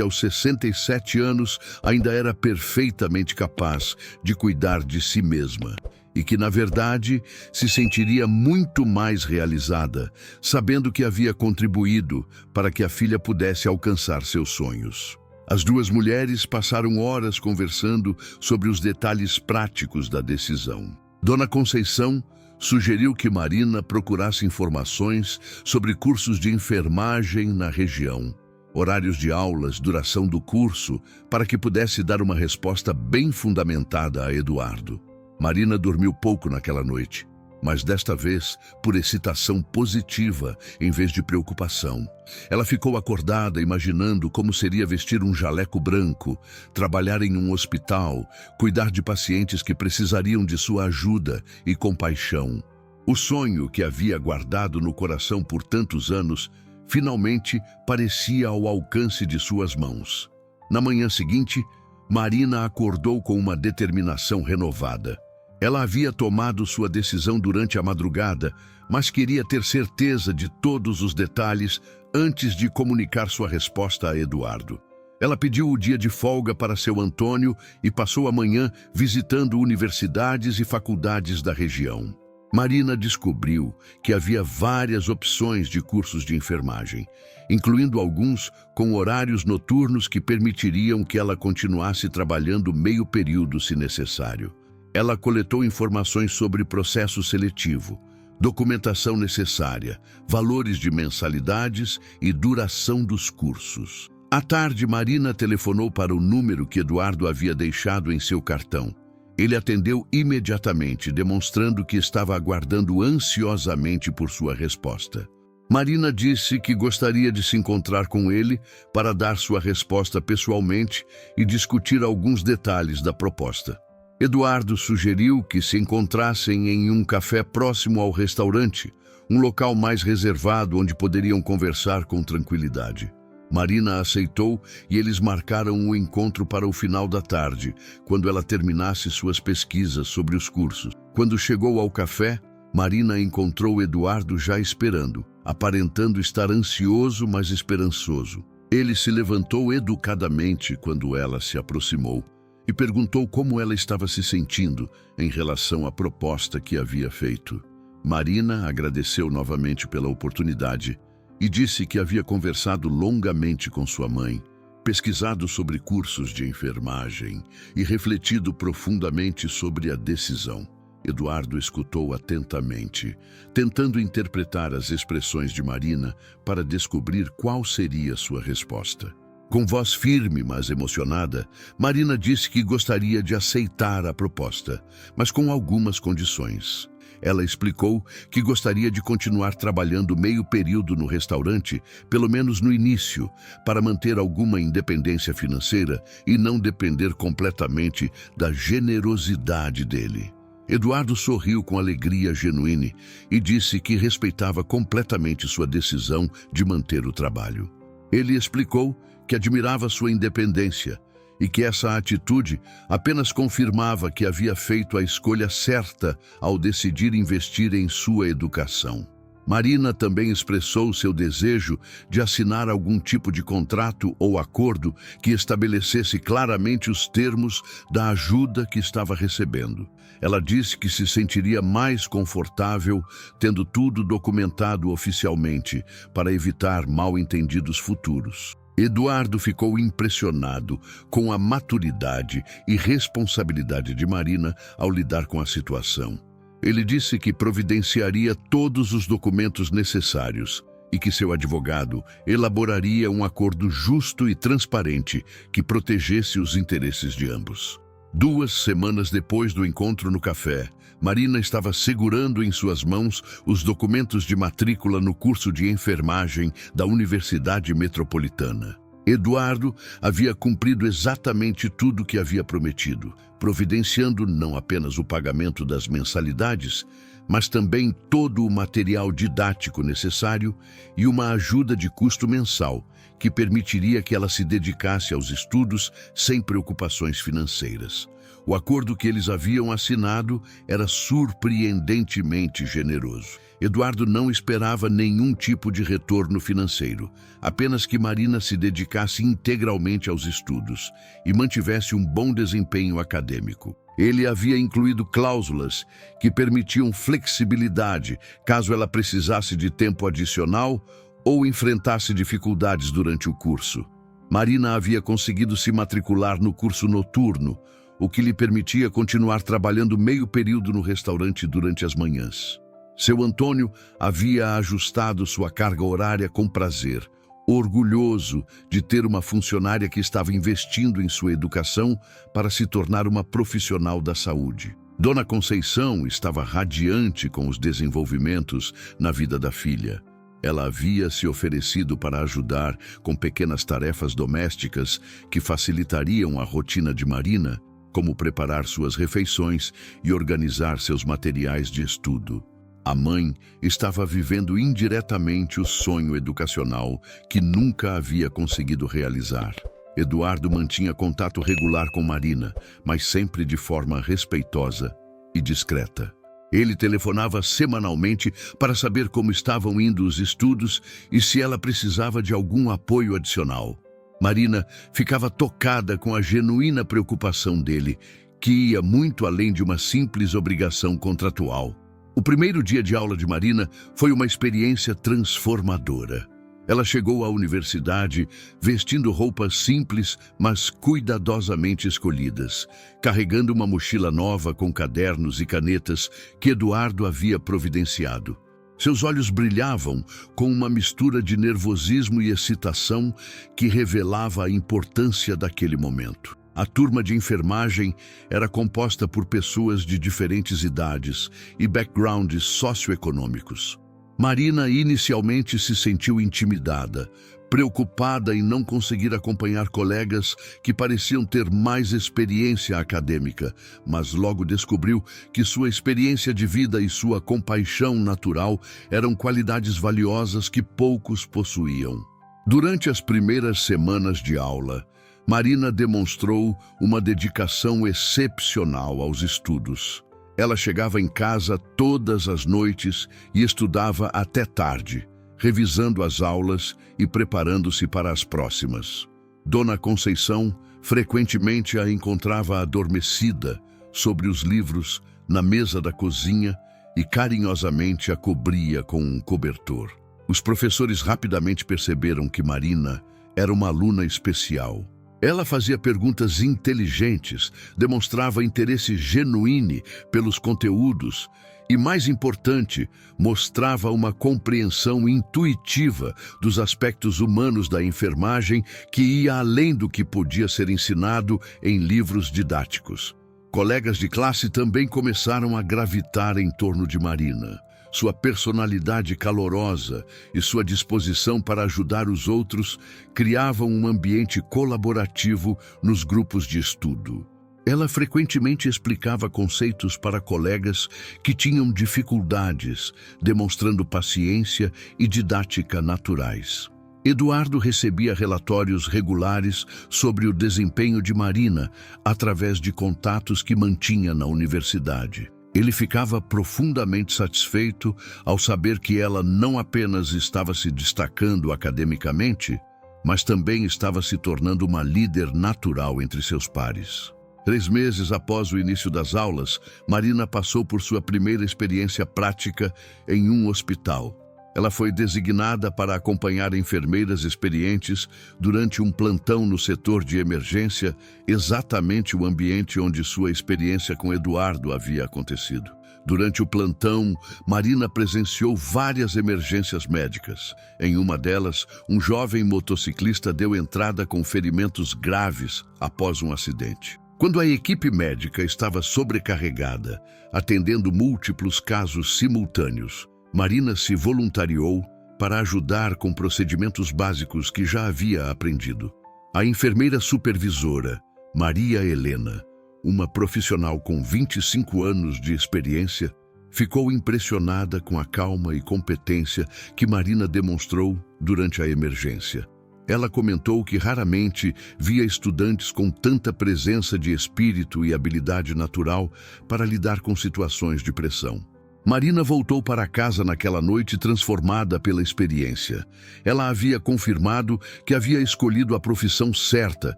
aos 67 anos ainda era perfeitamente capaz de cuidar de si mesma e que, na verdade, se sentiria muito mais realizada, sabendo que havia contribuído para que a filha pudesse alcançar seus sonhos. As duas mulheres passaram horas conversando sobre os detalhes práticos da decisão. Dona Conceição sugeriu que Marina procurasse informações sobre cursos de enfermagem na região, horários de aulas, duração do curso, para que pudesse dar uma resposta bem fundamentada a Eduardo. Marina dormiu pouco naquela noite, mas desta vez por excitação positiva em vez de preocupação. Ela ficou acordada imaginando como seria vestir um jaleco branco, trabalhar em um hospital, cuidar de pacientes que precisariam de sua ajuda e compaixão. O sonho que havia guardado no coração por tantos anos finalmente parecia ao alcance de suas mãos. Na manhã seguinte, Marina acordou com uma determinação renovada. Ela havia tomado sua decisão durante a madrugada, mas queria ter certeza de todos os detalhes antes de comunicar sua resposta a Eduardo. Ela pediu o dia de folga para seu Antônio e passou a manhã visitando universidades e faculdades da região. Marina descobriu que havia várias opções de cursos de enfermagem, incluindo alguns com horários noturnos que permitiriam que ela continuasse trabalhando meio período se necessário. Ela coletou informações sobre processo seletivo, documentação necessária, valores de mensalidades e duração dos cursos. À tarde, Marina telefonou para o número que Eduardo havia deixado em seu cartão. Ele atendeu imediatamente, demonstrando que estava aguardando ansiosamente por sua resposta. Marina disse que gostaria de se encontrar com ele para dar sua resposta pessoalmente e discutir alguns detalhes da proposta. Eduardo sugeriu que se encontrassem em um café próximo ao restaurante, um local mais reservado onde poderiam conversar com tranquilidade. Marina aceitou e eles marcaram o encontro para o final da tarde, quando ela terminasse suas pesquisas sobre os cursos. Quando chegou ao café, Marina encontrou Eduardo já esperando, aparentando estar ansioso, mas esperançoso. Ele se levantou educadamente quando ela se aproximou e perguntou como ela estava se sentindo em relação à proposta que havia feito. Marina agradeceu novamente pela oportunidade e disse que havia conversado longamente com sua mãe, pesquisado sobre cursos de enfermagem e refletido profundamente sobre a decisão. Eduardo escutou atentamente, tentando interpretar as expressões de Marina para descobrir qual seria sua resposta. Com voz firme, mas emocionada, Marina disse que gostaria de aceitar a proposta, mas com algumas condições. Ela explicou que gostaria de continuar trabalhando meio período no restaurante, pelo menos no início, para manter alguma independência financeira e não depender completamente da generosidade dele. Eduardo sorriu com alegria genuína e disse que respeitava completamente sua decisão de manter o trabalho. Ele explicou que admirava sua independência e que essa atitude apenas confirmava que havia feito a escolha certa ao decidir investir em sua educação. Marina também expressou seu desejo de assinar algum tipo de contrato ou acordo que estabelecesse claramente os termos da ajuda que estava recebendo. Ela disse que se sentiria mais confortável tendo tudo documentado oficialmente para evitar mal-entendidos futuros. Eduardo ficou impressionado com a maturidade e responsabilidade de Marina ao lidar com a situação. Ele disse que providenciaria todos os documentos necessários e que seu advogado elaboraria um acordo justo e transparente que protegesse os interesses de ambos. 2 semanas depois do encontro no café, Marina estava segurando em suas mãos os documentos de matrícula no curso de enfermagem da Universidade Metropolitana. Eduardo havia cumprido exatamente tudo o que havia prometido, providenciando não apenas o pagamento das mensalidades, mas também todo o material didático necessário e uma ajuda de custo mensal, que permitiria que ela se dedicasse aos estudos sem preocupações financeiras. O acordo que eles haviam assinado era surpreendentemente generoso. Eduardo não esperava nenhum tipo de retorno financeiro, apenas que Marina se dedicasse integralmente aos estudos e mantivesse um bom desempenho acadêmico. Ele havia incluído cláusulas que permitiam flexibilidade caso ela precisasse de tempo adicional ou enfrentasse dificuldades durante o curso. Marina havia conseguido se matricular no curso noturno, o que lhe permitia continuar trabalhando meio período no restaurante durante as manhãs. Seu Antônio havia ajustado sua carga horária com prazer, orgulhoso de ter uma funcionária que estava investindo em sua educação para se tornar uma profissional da saúde. Dona Conceição estava radiante com os desenvolvimentos na vida da filha. Ela havia se oferecido para ajudar com pequenas tarefas domésticas que facilitariam a rotina de Marina, como preparar suas refeições e organizar seus materiais de estudo. A mãe estava vivendo indiretamente o sonho educacional que nunca havia conseguido realizar. Eduardo mantinha contato regular com Marina, mas sempre de forma respeitosa e discreta. Ele telefonava semanalmente para saber como estavam indo os estudos e se ela precisava de algum apoio adicional. Marina ficava tocada com a genuína preocupação dele, que ia muito além de uma simples obrigação contratual. O primeiro dia de aula de Marina foi uma experiência transformadora. Ela chegou à universidade vestindo roupas simples, mas cuidadosamente escolhidas, carregando uma mochila nova com cadernos e canetas que Eduardo havia providenciado. Seus olhos brilhavam com uma mistura de nervosismo e excitação que revelava a importância daquele momento. A turma de enfermagem era composta por pessoas de diferentes idades e backgrounds socioeconômicos. Marina inicialmente se sentiu intimidada, preocupada em não conseguir acompanhar colegas que pareciam ter mais experiência acadêmica, mas logo descobriu que sua experiência de vida e sua compaixão natural eram qualidades valiosas que poucos possuíam. Durante as primeiras semanas de aula, Marina demonstrou uma dedicação excepcional aos estudos. Ela chegava em casa todas as noites e estudava até tarde, revisando as aulas e preparando-se para as próximas. Dona Conceição frequentemente a encontrava adormecida sobre os livros na mesa da cozinha e carinhosamente a cobria com um cobertor. Os professores rapidamente perceberam que Marina era uma aluna especial. Ela fazia perguntas inteligentes, demonstrava interesse genuíno pelos conteúdos e, mais importante, mostrava uma compreensão intuitiva dos aspectos humanos da enfermagem que ia além do que podia ser ensinado em livros didáticos. Colegas de classe também começaram a gravitar em torno de Marina. Sua personalidade calorosa e sua disposição para ajudar os outros criavam um ambiente colaborativo nos grupos de estudo. Ela frequentemente explicava conceitos para colegas que tinham dificuldades, demonstrando paciência e didática naturais. Eduardo recebia relatórios regulares sobre o desempenho de Marina através de contatos que mantinha na universidade. Ele ficava profundamente satisfeito ao saber que ela não apenas estava se destacando academicamente, mas também estava se tornando uma líder natural entre seus pares. 3 meses após o início das aulas, Marina passou por sua primeira experiência prática em um hospital. Ela foi designada para acompanhar enfermeiras experientes durante um plantão no setor de emergência, exatamente o ambiente onde sua experiência com Eduardo havia acontecido. Durante o plantão, Marina presenciou várias emergências médicas. Em uma delas, um jovem motociclista deu entrada com ferimentos graves após um acidente. Quando a equipe médica estava sobrecarregada, atendendo múltiplos casos simultâneos, Marina se voluntariou para ajudar com procedimentos básicos que já havia aprendido. A enfermeira supervisora, Maria Helena, uma profissional com 25 anos de experiência, ficou impressionada com a calma e competência que Marina demonstrou durante a emergência. Ela comentou que raramente via estudantes com tanta presença de espírito e habilidade natural para lidar com situações de pressão. Marina voltou para casa naquela noite transformada pela experiência. Ela havia confirmado que havia escolhido a profissão certa,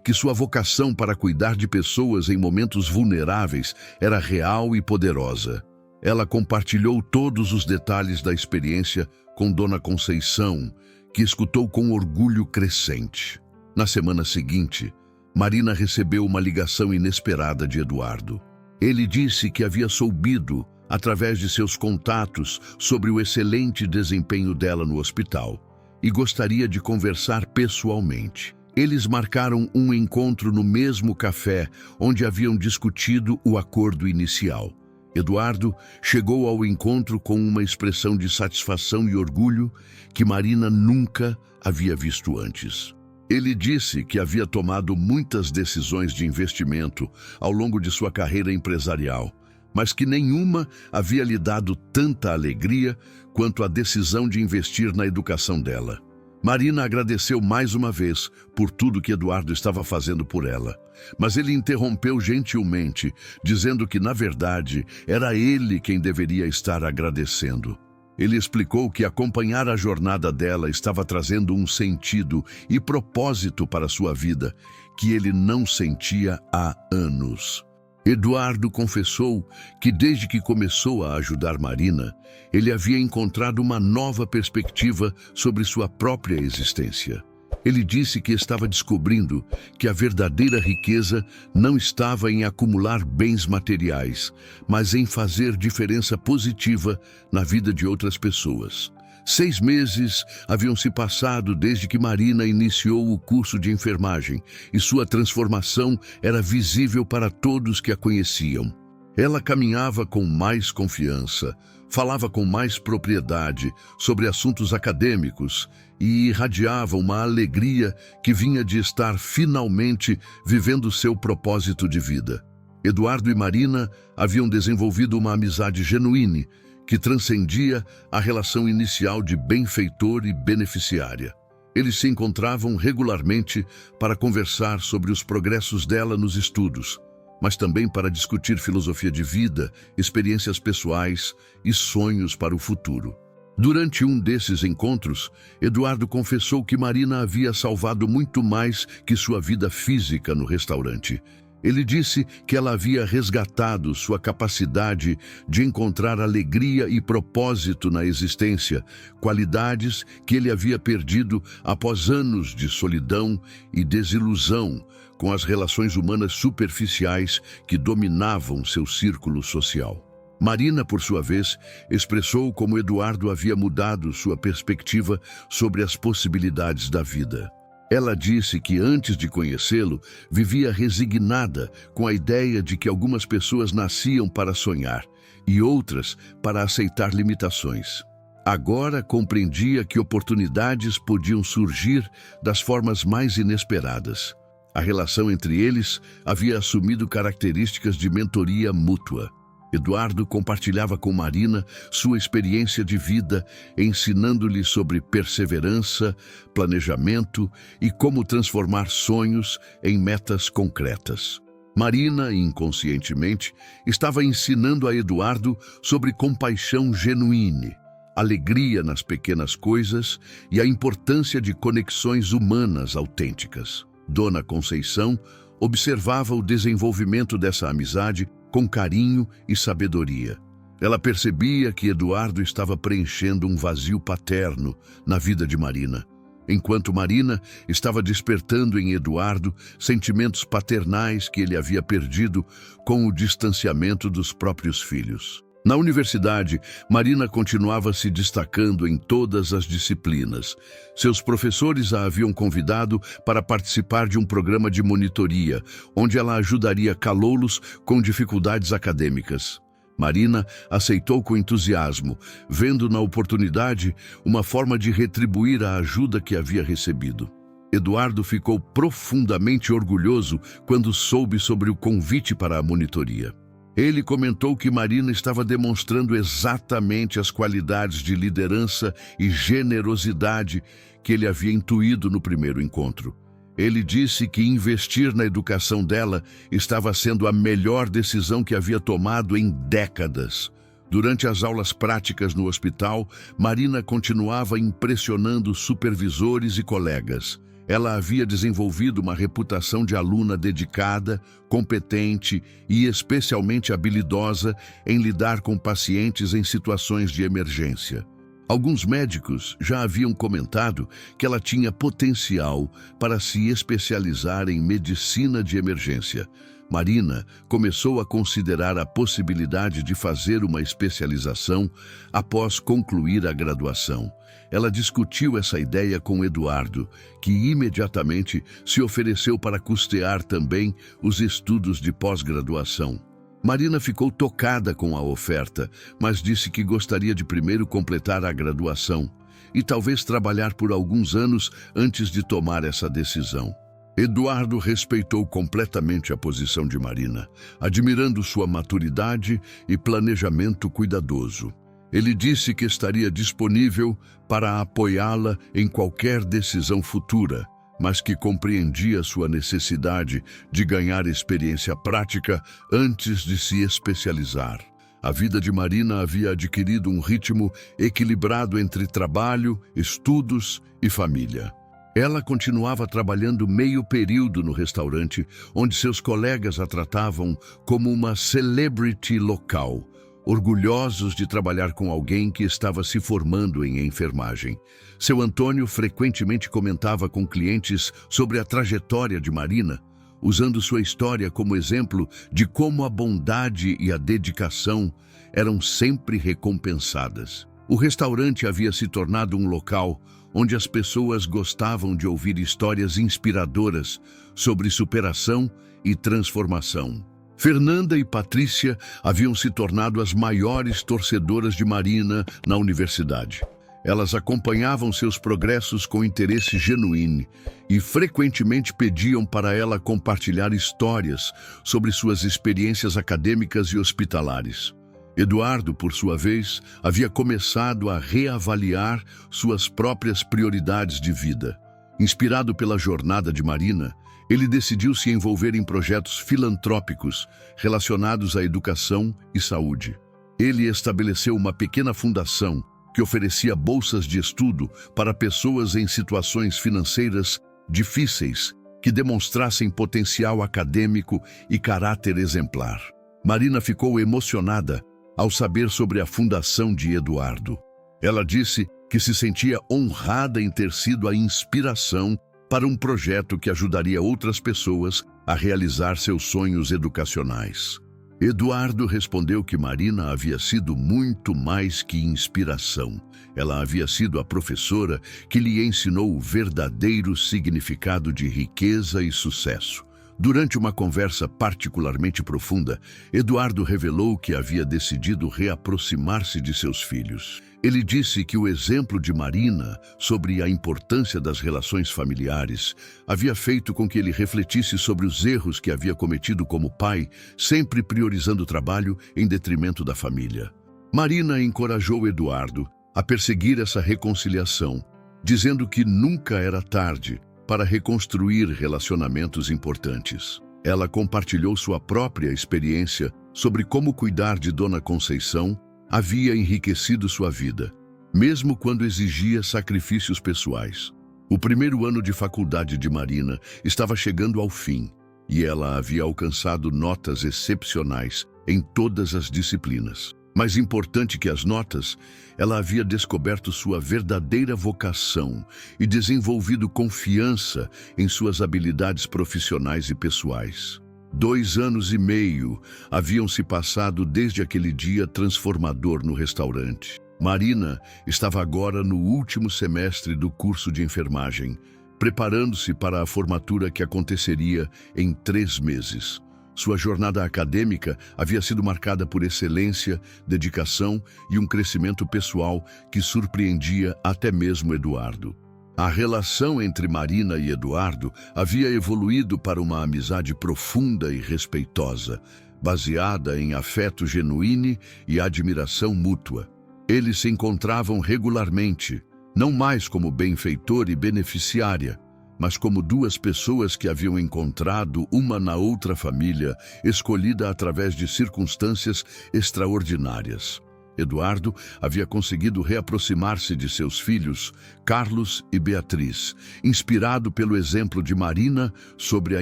que sua vocação para cuidar de pessoas em momentos vulneráveis era real e poderosa. Ela compartilhou todos os detalhes da experiência com Dona Conceição, que escutou com orgulho crescente. Na semana seguinte, Marina recebeu uma ligação inesperada de Eduardo. Ele disse que havia soubido, através de seus contatos, sobre o excelente desempenho dela no hospital e gostaria de conversar pessoalmente. Eles marcaram um encontro no mesmo café onde haviam discutido o acordo inicial. Eduardo chegou ao encontro com uma expressão de satisfação e orgulho que Marina nunca havia visto antes. Ele disse que havia tomado muitas decisões de investimento ao longo de sua carreira empresarial, mas que nenhuma havia lhe dado tanta alegria quanto a decisão de investir na educação dela. Marina agradeceu mais uma vez por tudo que Eduardo estava fazendo por ela, mas ele interrompeu gentilmente, dizendo que, na verdade, era ele quem deveria estar agradecendo. Ele explicou que acompanhar a jornada dela estava trazendo um sentido e propósito para sua vida que ele não sentia há anos. Eduardo confessou que desde que começou a ajudar Marina, ele havia encontrado uma nova perspectiva sobre sua própria existência. Ele disse que estava descobrindo que a verdadeira riqueza não estava em acumular bens materiais, mas em fazer diferença positiva na vida de outras pessoas. 6 meses haviam se passado desde que Marina iniciou o curso de enfermagem e sua transformação era visível para todos que a conheciam. Ela caminhava com mais confiança, falava com mais propriedade sobre assuntos acadêmicos e irradiava uma alegria que vinha de estar finalmente vivendo seu propósito de vida. Eduardo e Marina haviam desenvolvido uma amizade genuína que transcendia a relação inicial de benfeitor e beneficiária. Eles se encontravam regularmente para conversar sobre os progressos dela nos estudos, mas também para discutir filosofia de vida, experiências pessoais e sonhos para o futuro. Durante um desses encontros, Eduardo confessou que Marina havia salvado muito mais que sua vida física no restaurante. Ele disse que ela havia resgatado sua capacidade de encontrar alegria e propósito na existência, qualidades que ele havia perdido após anos de solidão e desilusão com as relações humanas superficiais que dominavam seu círculo social. Marina, por sua vez, expressou como Eduardo havia mudado sua perspectiva sobre as possibilidades da vida. Ela disse que antes de conhecê-lo, vivia resignada com a ideia de que algumas pessoas nasciam para sonhar e outras para aceitar limitações. Agora compreendia que oportunidades podiam surgir das formas mais inesperadas. A relação entre eles havia assumido características de mentoria mútua. Eduardo compartilhava com Marina sua experiência de vida, ensinando-lhe sobre perseverança, planejamento e como transformar sonhos em metas concretas. Marina, inconscientemente, estava ensinando a Eduardo sobre compaixão genuína, alegria nas pequenas coisas e a importância de conexões humanas autênticas. Dona Conceição observava o desenvolvimento dessa amizade com carinho e sabedoria. Ela percebia que Eduardo estava preenchendo um vazio paterno na vida de Marina, enquanto Marina estava despertando em Eduardo sentimentos paternais que ele havia perdido com o distanciamento dos próprios filhos. Na universidade, Marina continuava se destacando em todas as disciplinas. Seus professores a haviam convidado para participar de um programa de monitoria, onde ela ajudaria calouros com dificuldades acadêmicas. Marina aceitou com entusiasmo, vendo na oportunidade uma forma de retribuir a ajuda que havia recebido. Eduardo ficou profundamente orgulhoso quando soube sobre o convite para a monitoria. Ele comentou que Marina estava demonstrando exatamente as qualidades de liderança e generosidade que ele havia intuído no primeiro encontro. Ele disse que investir na educação dela estava sendo a melhor decisão que havia tomado em décadas. Durante as aulas práticas no hospital, Marina continuava impressionando supervisores e colegas. Ela havia desenvolvido uma reputação de aluna dedicada, competente e especialmente habilidosa em lidar com pacientes em situações de emergência. Alguns médicos já haviam comentado que ela tinha potencial para se especializar em medicina de emergência. Marina começou a considerar a possibilidade de fazer uma especialização após concluir a graduação. Ela discutiu essa ideia com Eduardo, que imediatamente se ofereceu para custear também os estudos de pós-graduação. Marina ficou tocada com a oferta, mas disse que gostaria de primeiro completar a graduação e talvez trabalhar por alguns anos antes de tomar essa decisão. Eduardo respeitou completamente a posição de Marina, admirando sua maturidade e planejamento cuidadoso. Ele disse que estaria disponível para apoiá-la em qualquer decisão futura, mas que compreendia sua necessidade de ganhar experiência prática antes de se especializar. A vida de Marina havia adquirido um ritmo equilibrado entre trabalho, estudos e família. Ela continuava trabalhando meio período no restaurante, onde seus colegas a tratavam como uma celebrity local, orgulhosos de trabalhar com alguém que estava se formando em enfermagem. Seu Antônio frequentemente comentava com clientes sobre a trajetória de Marina, usando sua história como exemplo de como a bondade e a dedicação eram sempre recompensadas. O restaurante havia se tornado um local onde as pessoas gostavam de ouvir histórias inspiradoras sobre superação e transformação. Fernanda e Patrícia haviam se tornado as maiores torcedoras de Marina na universidade. Elas acompanhavam seus progressos com interesse genuíno e frequentemente pediam para ela compartilhar histórias sobre suas experiências acadêmicas e hospitalares. Eduardo, por sua vez, havia começado a reavaliar suas próprias prioridades de vida. Inspirado pela jornada de Marina, ele decidiu se envolver em projetos filantrópicos relacionados à educação e saúde. Ele estabeleceu uma pequena fundação que oferecia bolsas de estudo para pessoas em situações financeiras difíceis que demonstrassem potencial acadêmico e caráter exemplar. Marina ficou emocionada ao saber sobre a fundação de Eduardo. Ela disse que se sentia honrada em ter sido a inspiração para um projeto que ajudaria outras pessoas a realizar seus sonhos educacionais. Eduardo respondeu que Marina havia sido muito mais que inspiração. Ela havia sido a professora que lhe ensinou o verdadeiro significado de riqueza e sucesso. Durante uma conversa particularmente profunda, Eduardo revelou que havia decidido reaproximar-se de seus filhos. Ele disse que o exemplo de Marina sobre a importância das relações familiares havia feito com que ele refletisse sobre os erros que havia cometido como pai, sempre priorizando o trabalho em detrimento da família. Marina encorajou Eduardo a perseguir essa reconciliação, dizendo que nunca era tarde para reconstruir relacionamentos importantes. Ela compartilhou sua própria experiência sobre como cuidar de Dona Conceição havia enriquecido sua vida, mesmo quando exigia sacrifícios pessoais. O primeiro ano de faculdade de Marina estava chegando ao fim e ela havia alcançado notas excepcionais em todas as disciplinas. Mais importante que as notas, ela havia descoberto sua verdadeira vocação e desenvolvido confiança em suas habilidades profissionais e pessoais. 2 anos e meio haviam se passado desde aquele dia transformador no restaurante. Marina estava agora no último semestre do curso de enfermagem, preparando-se para a formatura que aconteceria em 3 meses. Sua jornada acadêmica havia sido marcada por excelência, dedicação e um crescimento pessoal que surpreendia até mesmo Eduardo. A relação entre Marina e Eduardo havia evoluído para uma amizade profunda e respeitosa, baseada em afeto genuíno e admiração mútua. Eles se encontravam regularmente, não mais como benfeitor e beneficiária, mas como 2 pessoas que haviam encontrado uma na outra família, escolhida através de circunstâncias extraordinárias. Eduardo havia conseguido reaproximar-se de seus filhos, Carlos e Beatriz, inspirado pelo exemplo de Marina sobre a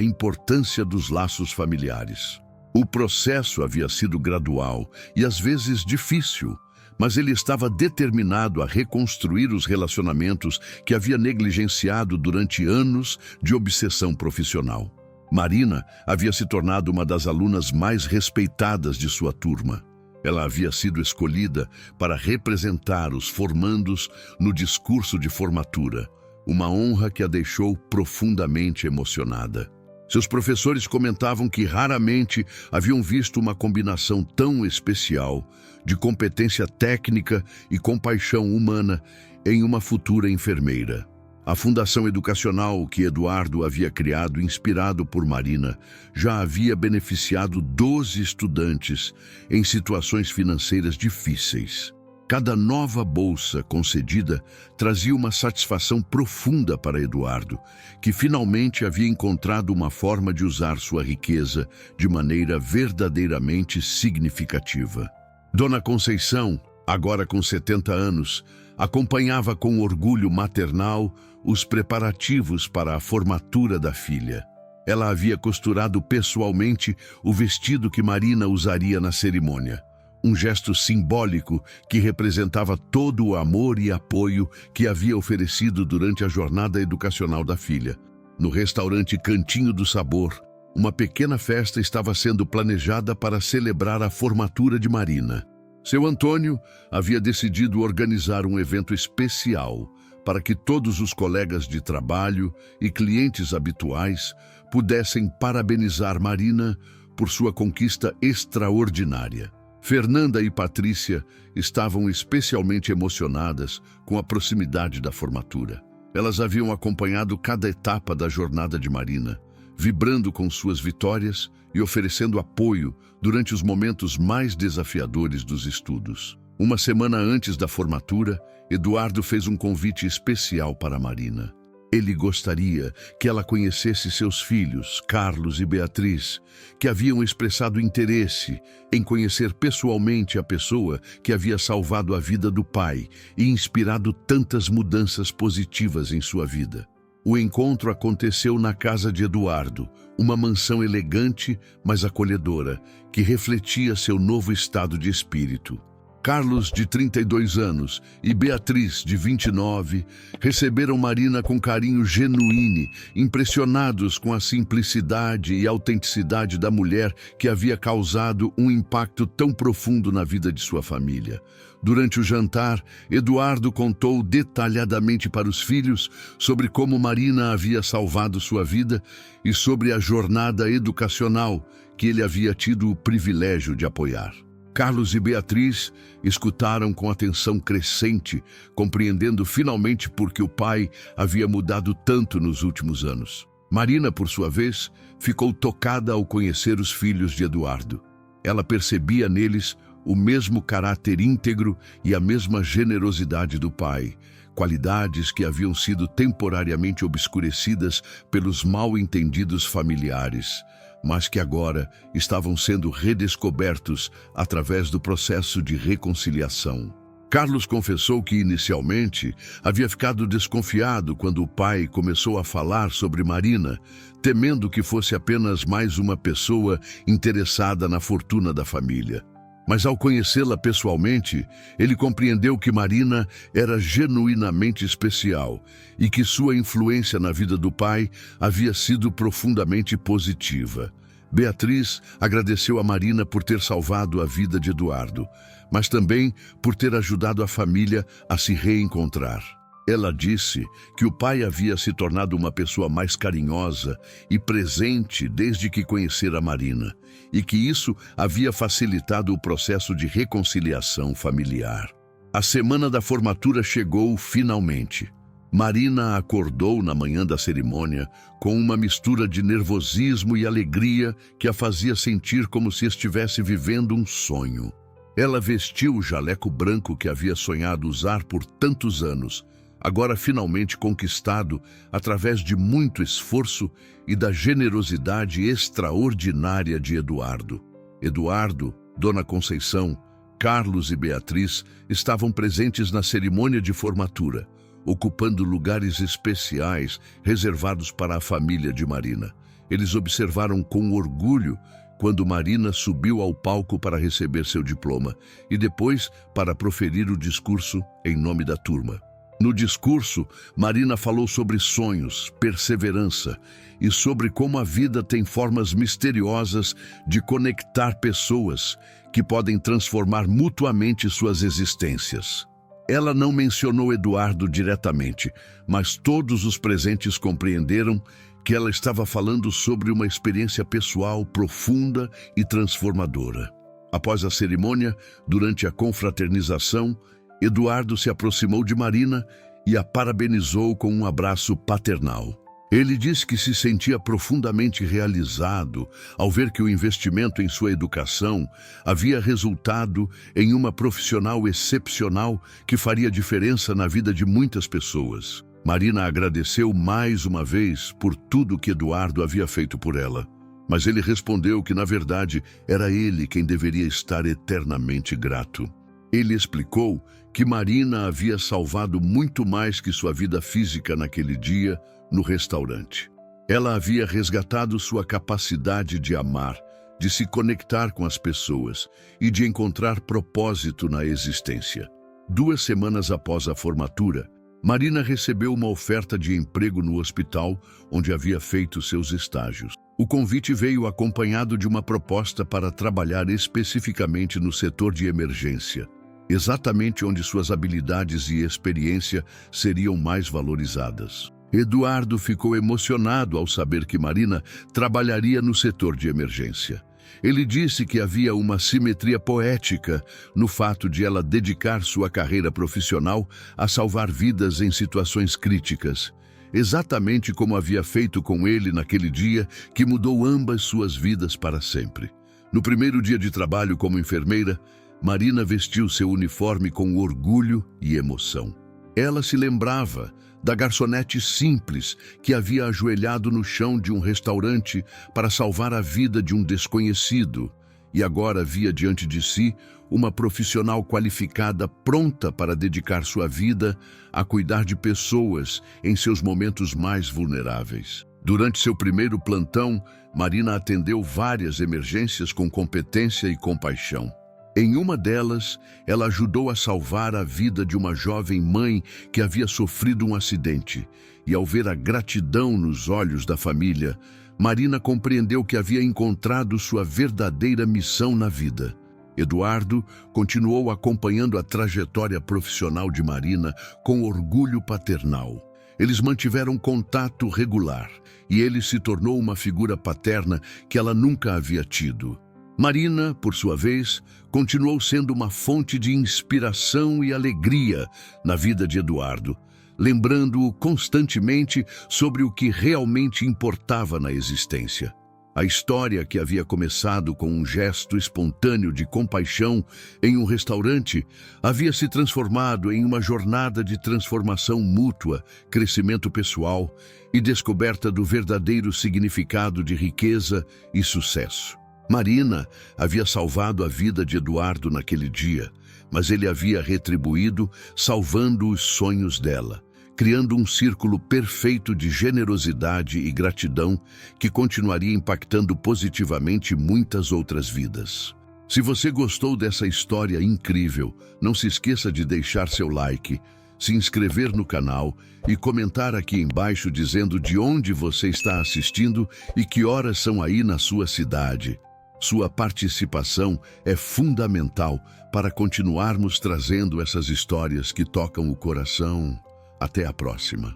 importância dos laços familiares. O processo havia sido gradual e às vezes difícil, mas ele estava determinado a reconstruir os relacionamentos que havia negligenciado durante anos de obsessão profissional. Marina havia se tornado uma das alunas mais respeitadas de sua turma. Ela havia sido escolhida para representar os formandos no discurso de formatura, uma honra que a deixou profundamente emocionada. Seus professores comentavam que raramente haviam visto uma combinação tão especial de competência técnica e compaixão humana em uma futura enfermeira. A fundação educacional que Eduardo havia criado, inspirado por Marina, já havia beneficiado 12 estudantes em situações financeiras difíceis. Cada nova bolsa concedida trazia uma satisfação profunda para Eduardo, que finalmente havia encontrado uma forma de usar sua riqueza de maneira verdadeiramente significativa. Dona Conceição, agora com 70 anos, acompanhava com orgulho maternal os preparativos para a formatura da filha. Ela havia costurado pessoalmente o vestido que Marina usaria na cerimônia. Um gesto simbólico que representava todo o amor e apoio que havia oferecido durante a jornada educacional da filha. No restaurante Cantinho do Sabor, uma pequena festa estava sendo planejada para celebrar a formatura de Marina. Seu Antônio havia decidido organizar um evento especial para que todos os colegas de trabalho e clientes habituais pudessem parabenizar Marina por sua conquista extraordinária. Fernanda e Patrícia estavam especialmente emocionadas com a proximidade da formatura. Elas haviam acompanhado cada etapa da jornada de Marina, vibrando com suas vitórias e oferecendo apoio durante os momentos mais desafiadores dos estudos. Uma semana antes da formatura, Eduardo fez um convite especial para Marina. Ele gostaria que ela conhecesse seus filhos, Carlos e Beatriz, que haviam expressado interesse em conhecer pessoalmente a pessoa que havia salvado a vida do pai e inspirado tantas mudanças positivas em sua vida. O encontro aconteceu na casa de Eduardo, uma mansão elegante, mas acolhedora, que refletia seu novo estado de espírito. Carlos, de 32 anos, e Beatriz, de 29, receberam Marina com carinho genuíno, impressionados com a simplicidade e autenticidade da mulher que havia causado um impacto tão profundo na vida de sua família. Durante o jantar, Eduardo contou detalhadamente para os filhos sobre como Marina havia salvado sua vida e sobre a jornada educacional que ele havia tido o privilégio de apoiar. Carlos e Beatriz escutaram com atenção crescente, compreendendo finalmente por que o pai havia mudado tanto nos últimos anos. Marina, por sua vez, ficou tocada ao conhecer os filhos de Eduardo. Ela percebia neles o mesmo caráter íntegro e a mesma generosidade do pai, qualidades que haviam sido temporariamente obscurecidas pelos mal-entendidos familiares, mas que agora estavam sendo redescobertos através do processo de reconciliação. Carlos confessou que inicialmente havia ficado desconfiado quando o pai começou a falar sobre Marina, temendo que fosse apenas mais uma pessoa interessada na fortuna da família. Mas ao conhecê-la pessoalmente, ele compreendeu que Marina era genuinamente especial e que sua influência na vida do pai havia sido profundamente positiva. Beatriz agradeceu a Marina por ter salvado a vida de Eduardo, mas também por ter ajudado a família a se reencontrar. Ela disse que o pai havia se tornado uma pessoa mais carinhosa e presente desde que conhecera Marina, e que isso havia facilitado o processo de reconciliação familiar. A semana da formatura chegou finalmente. Marina acordou na manhã da cerimônia com uma mistura de nervosismo e alegria que a fazia sentir como se estivesse vivendo um sonho. Ela vestiu o jaleco branco que havia sonhado usar por tantos anos, agora finalmente conquistado através de muito esforço e da generosidade extraordinária de Eduardo. Eduardo, Dona Conceição, Carlos e Beatriz estavam presentes na cerimônia de formatura, ocupando lugares especiais reservados para a família de Marina. Eles observaram com orgulho quando Marina subiu ao palco para receber seu diploma e depois para proferir o discurso em nome da turma. No discurso, Marina falou sobre sonhos, perseverança e sobre como a vida tem formas misteriosas de conectar pessoas que podem transformar mutuamente suas existências. Ela não mencionou Eduardo diretamente, mas todos os presentes compreenderam que ela estava falando sobre uma experiência pessoal profunda e transformadora. Após a cerimônia, durante a confraternização, Eduardo se aproximou de Marina e a parabenizou com um abraço paternal. Ele disse que se sentia profundamente realizado ao ver que o investimento em sua educação havia resultado em uma profissional excepcional que faria diferença na vida de muitas pessoas. Marina agradeceu mais uma vez por tudo que Eduardo havia feito por ela, mas ele respondeu que, na verdade, era ele quem deveria estar eternamente grato. Ele explicou que Marina havia salvado muito mais que sua vida física naquele dia no restaurante. Ela havia resgatado sua capacidade de amar, de se conectar com as pessoas e de encontrar propósito na existência. 2 semanas após a formatura, Marina recebeu uma oferta de emprego no hospital onde havia feito seus estágios. O convite veio acompanhado de uma proposta para trabalhar especificamente no setor de emergência, exatamente onde suas habilidades e experiência seriam mais valorizadas. Eduardo ficou emocionado ao saber que Marina trabalharia no setor de emergência. Ele disse que havia uma simetria poética no fato de ela dedicar sua carreira profissional a salvar vidas em situações críticas, exatamente como havia feito com ele naquele dia que mudou ambas suas vidas para sempre. No primeiro dia de trabalho como enfermeira, Marina vestiu seu uniforme com orgulho e emoção. Ela se lembrava da garçonete simples que havia ajoelhado no chão de um restaurante para salvar a vida de um desconhecido e agora via diante de si uma profissional qualificada pronta para dedicar sua vida a cuidar de pessoas em seus momentos mais vulneráveis. Durante seu primeiro plantão, Marina atendeu várias emergências com competência e compaixão. Em uma delas, ela ajudou a salvar a vida de uma jovem mãe que havia sofrido um acidente. E ao ver a gratidão nos olhos da família, Marina compreendeu que havia encontrado sua verdadeira missão na vida. Eduardo continuou acompanhando a trajetória profissional de Marina com orgulho paternal. Eles mantiveram contato regular e ele se tornou uma figura paterna que ela nunca havia tido. Marina, por sua vez, continuou sendo uma fonte de inspiração e alegria na vida de Eduardo, lembrando-o constantemente sobre o que realmente importava na existência. A história que havia começado com um gesto espontâneo de compaixão em um restaurante havia se transformado em uma jornada de transformação mútua, crescimento pessoal e descoberta do verdadeiro significado de riqueza e sucesso. Marina havia salvado a vida de Eduardo naquele dia, mas ele havia retribuído salvando os sonhos dela, criando um círculo perfeito de generosidade e gratidão que continuaria impactando positivamente muitas outras vidas. Se você gostou dessa história incrível, não se esqueça de deixar seu like, se inscrever no canal e comentar aqui embaixo dizendo de onde você está assistindo e que horas são aí na sua cidade. Sua participação é fundamental para continuarmos trazendo essas histórias que tocam o coração. Até a próxima.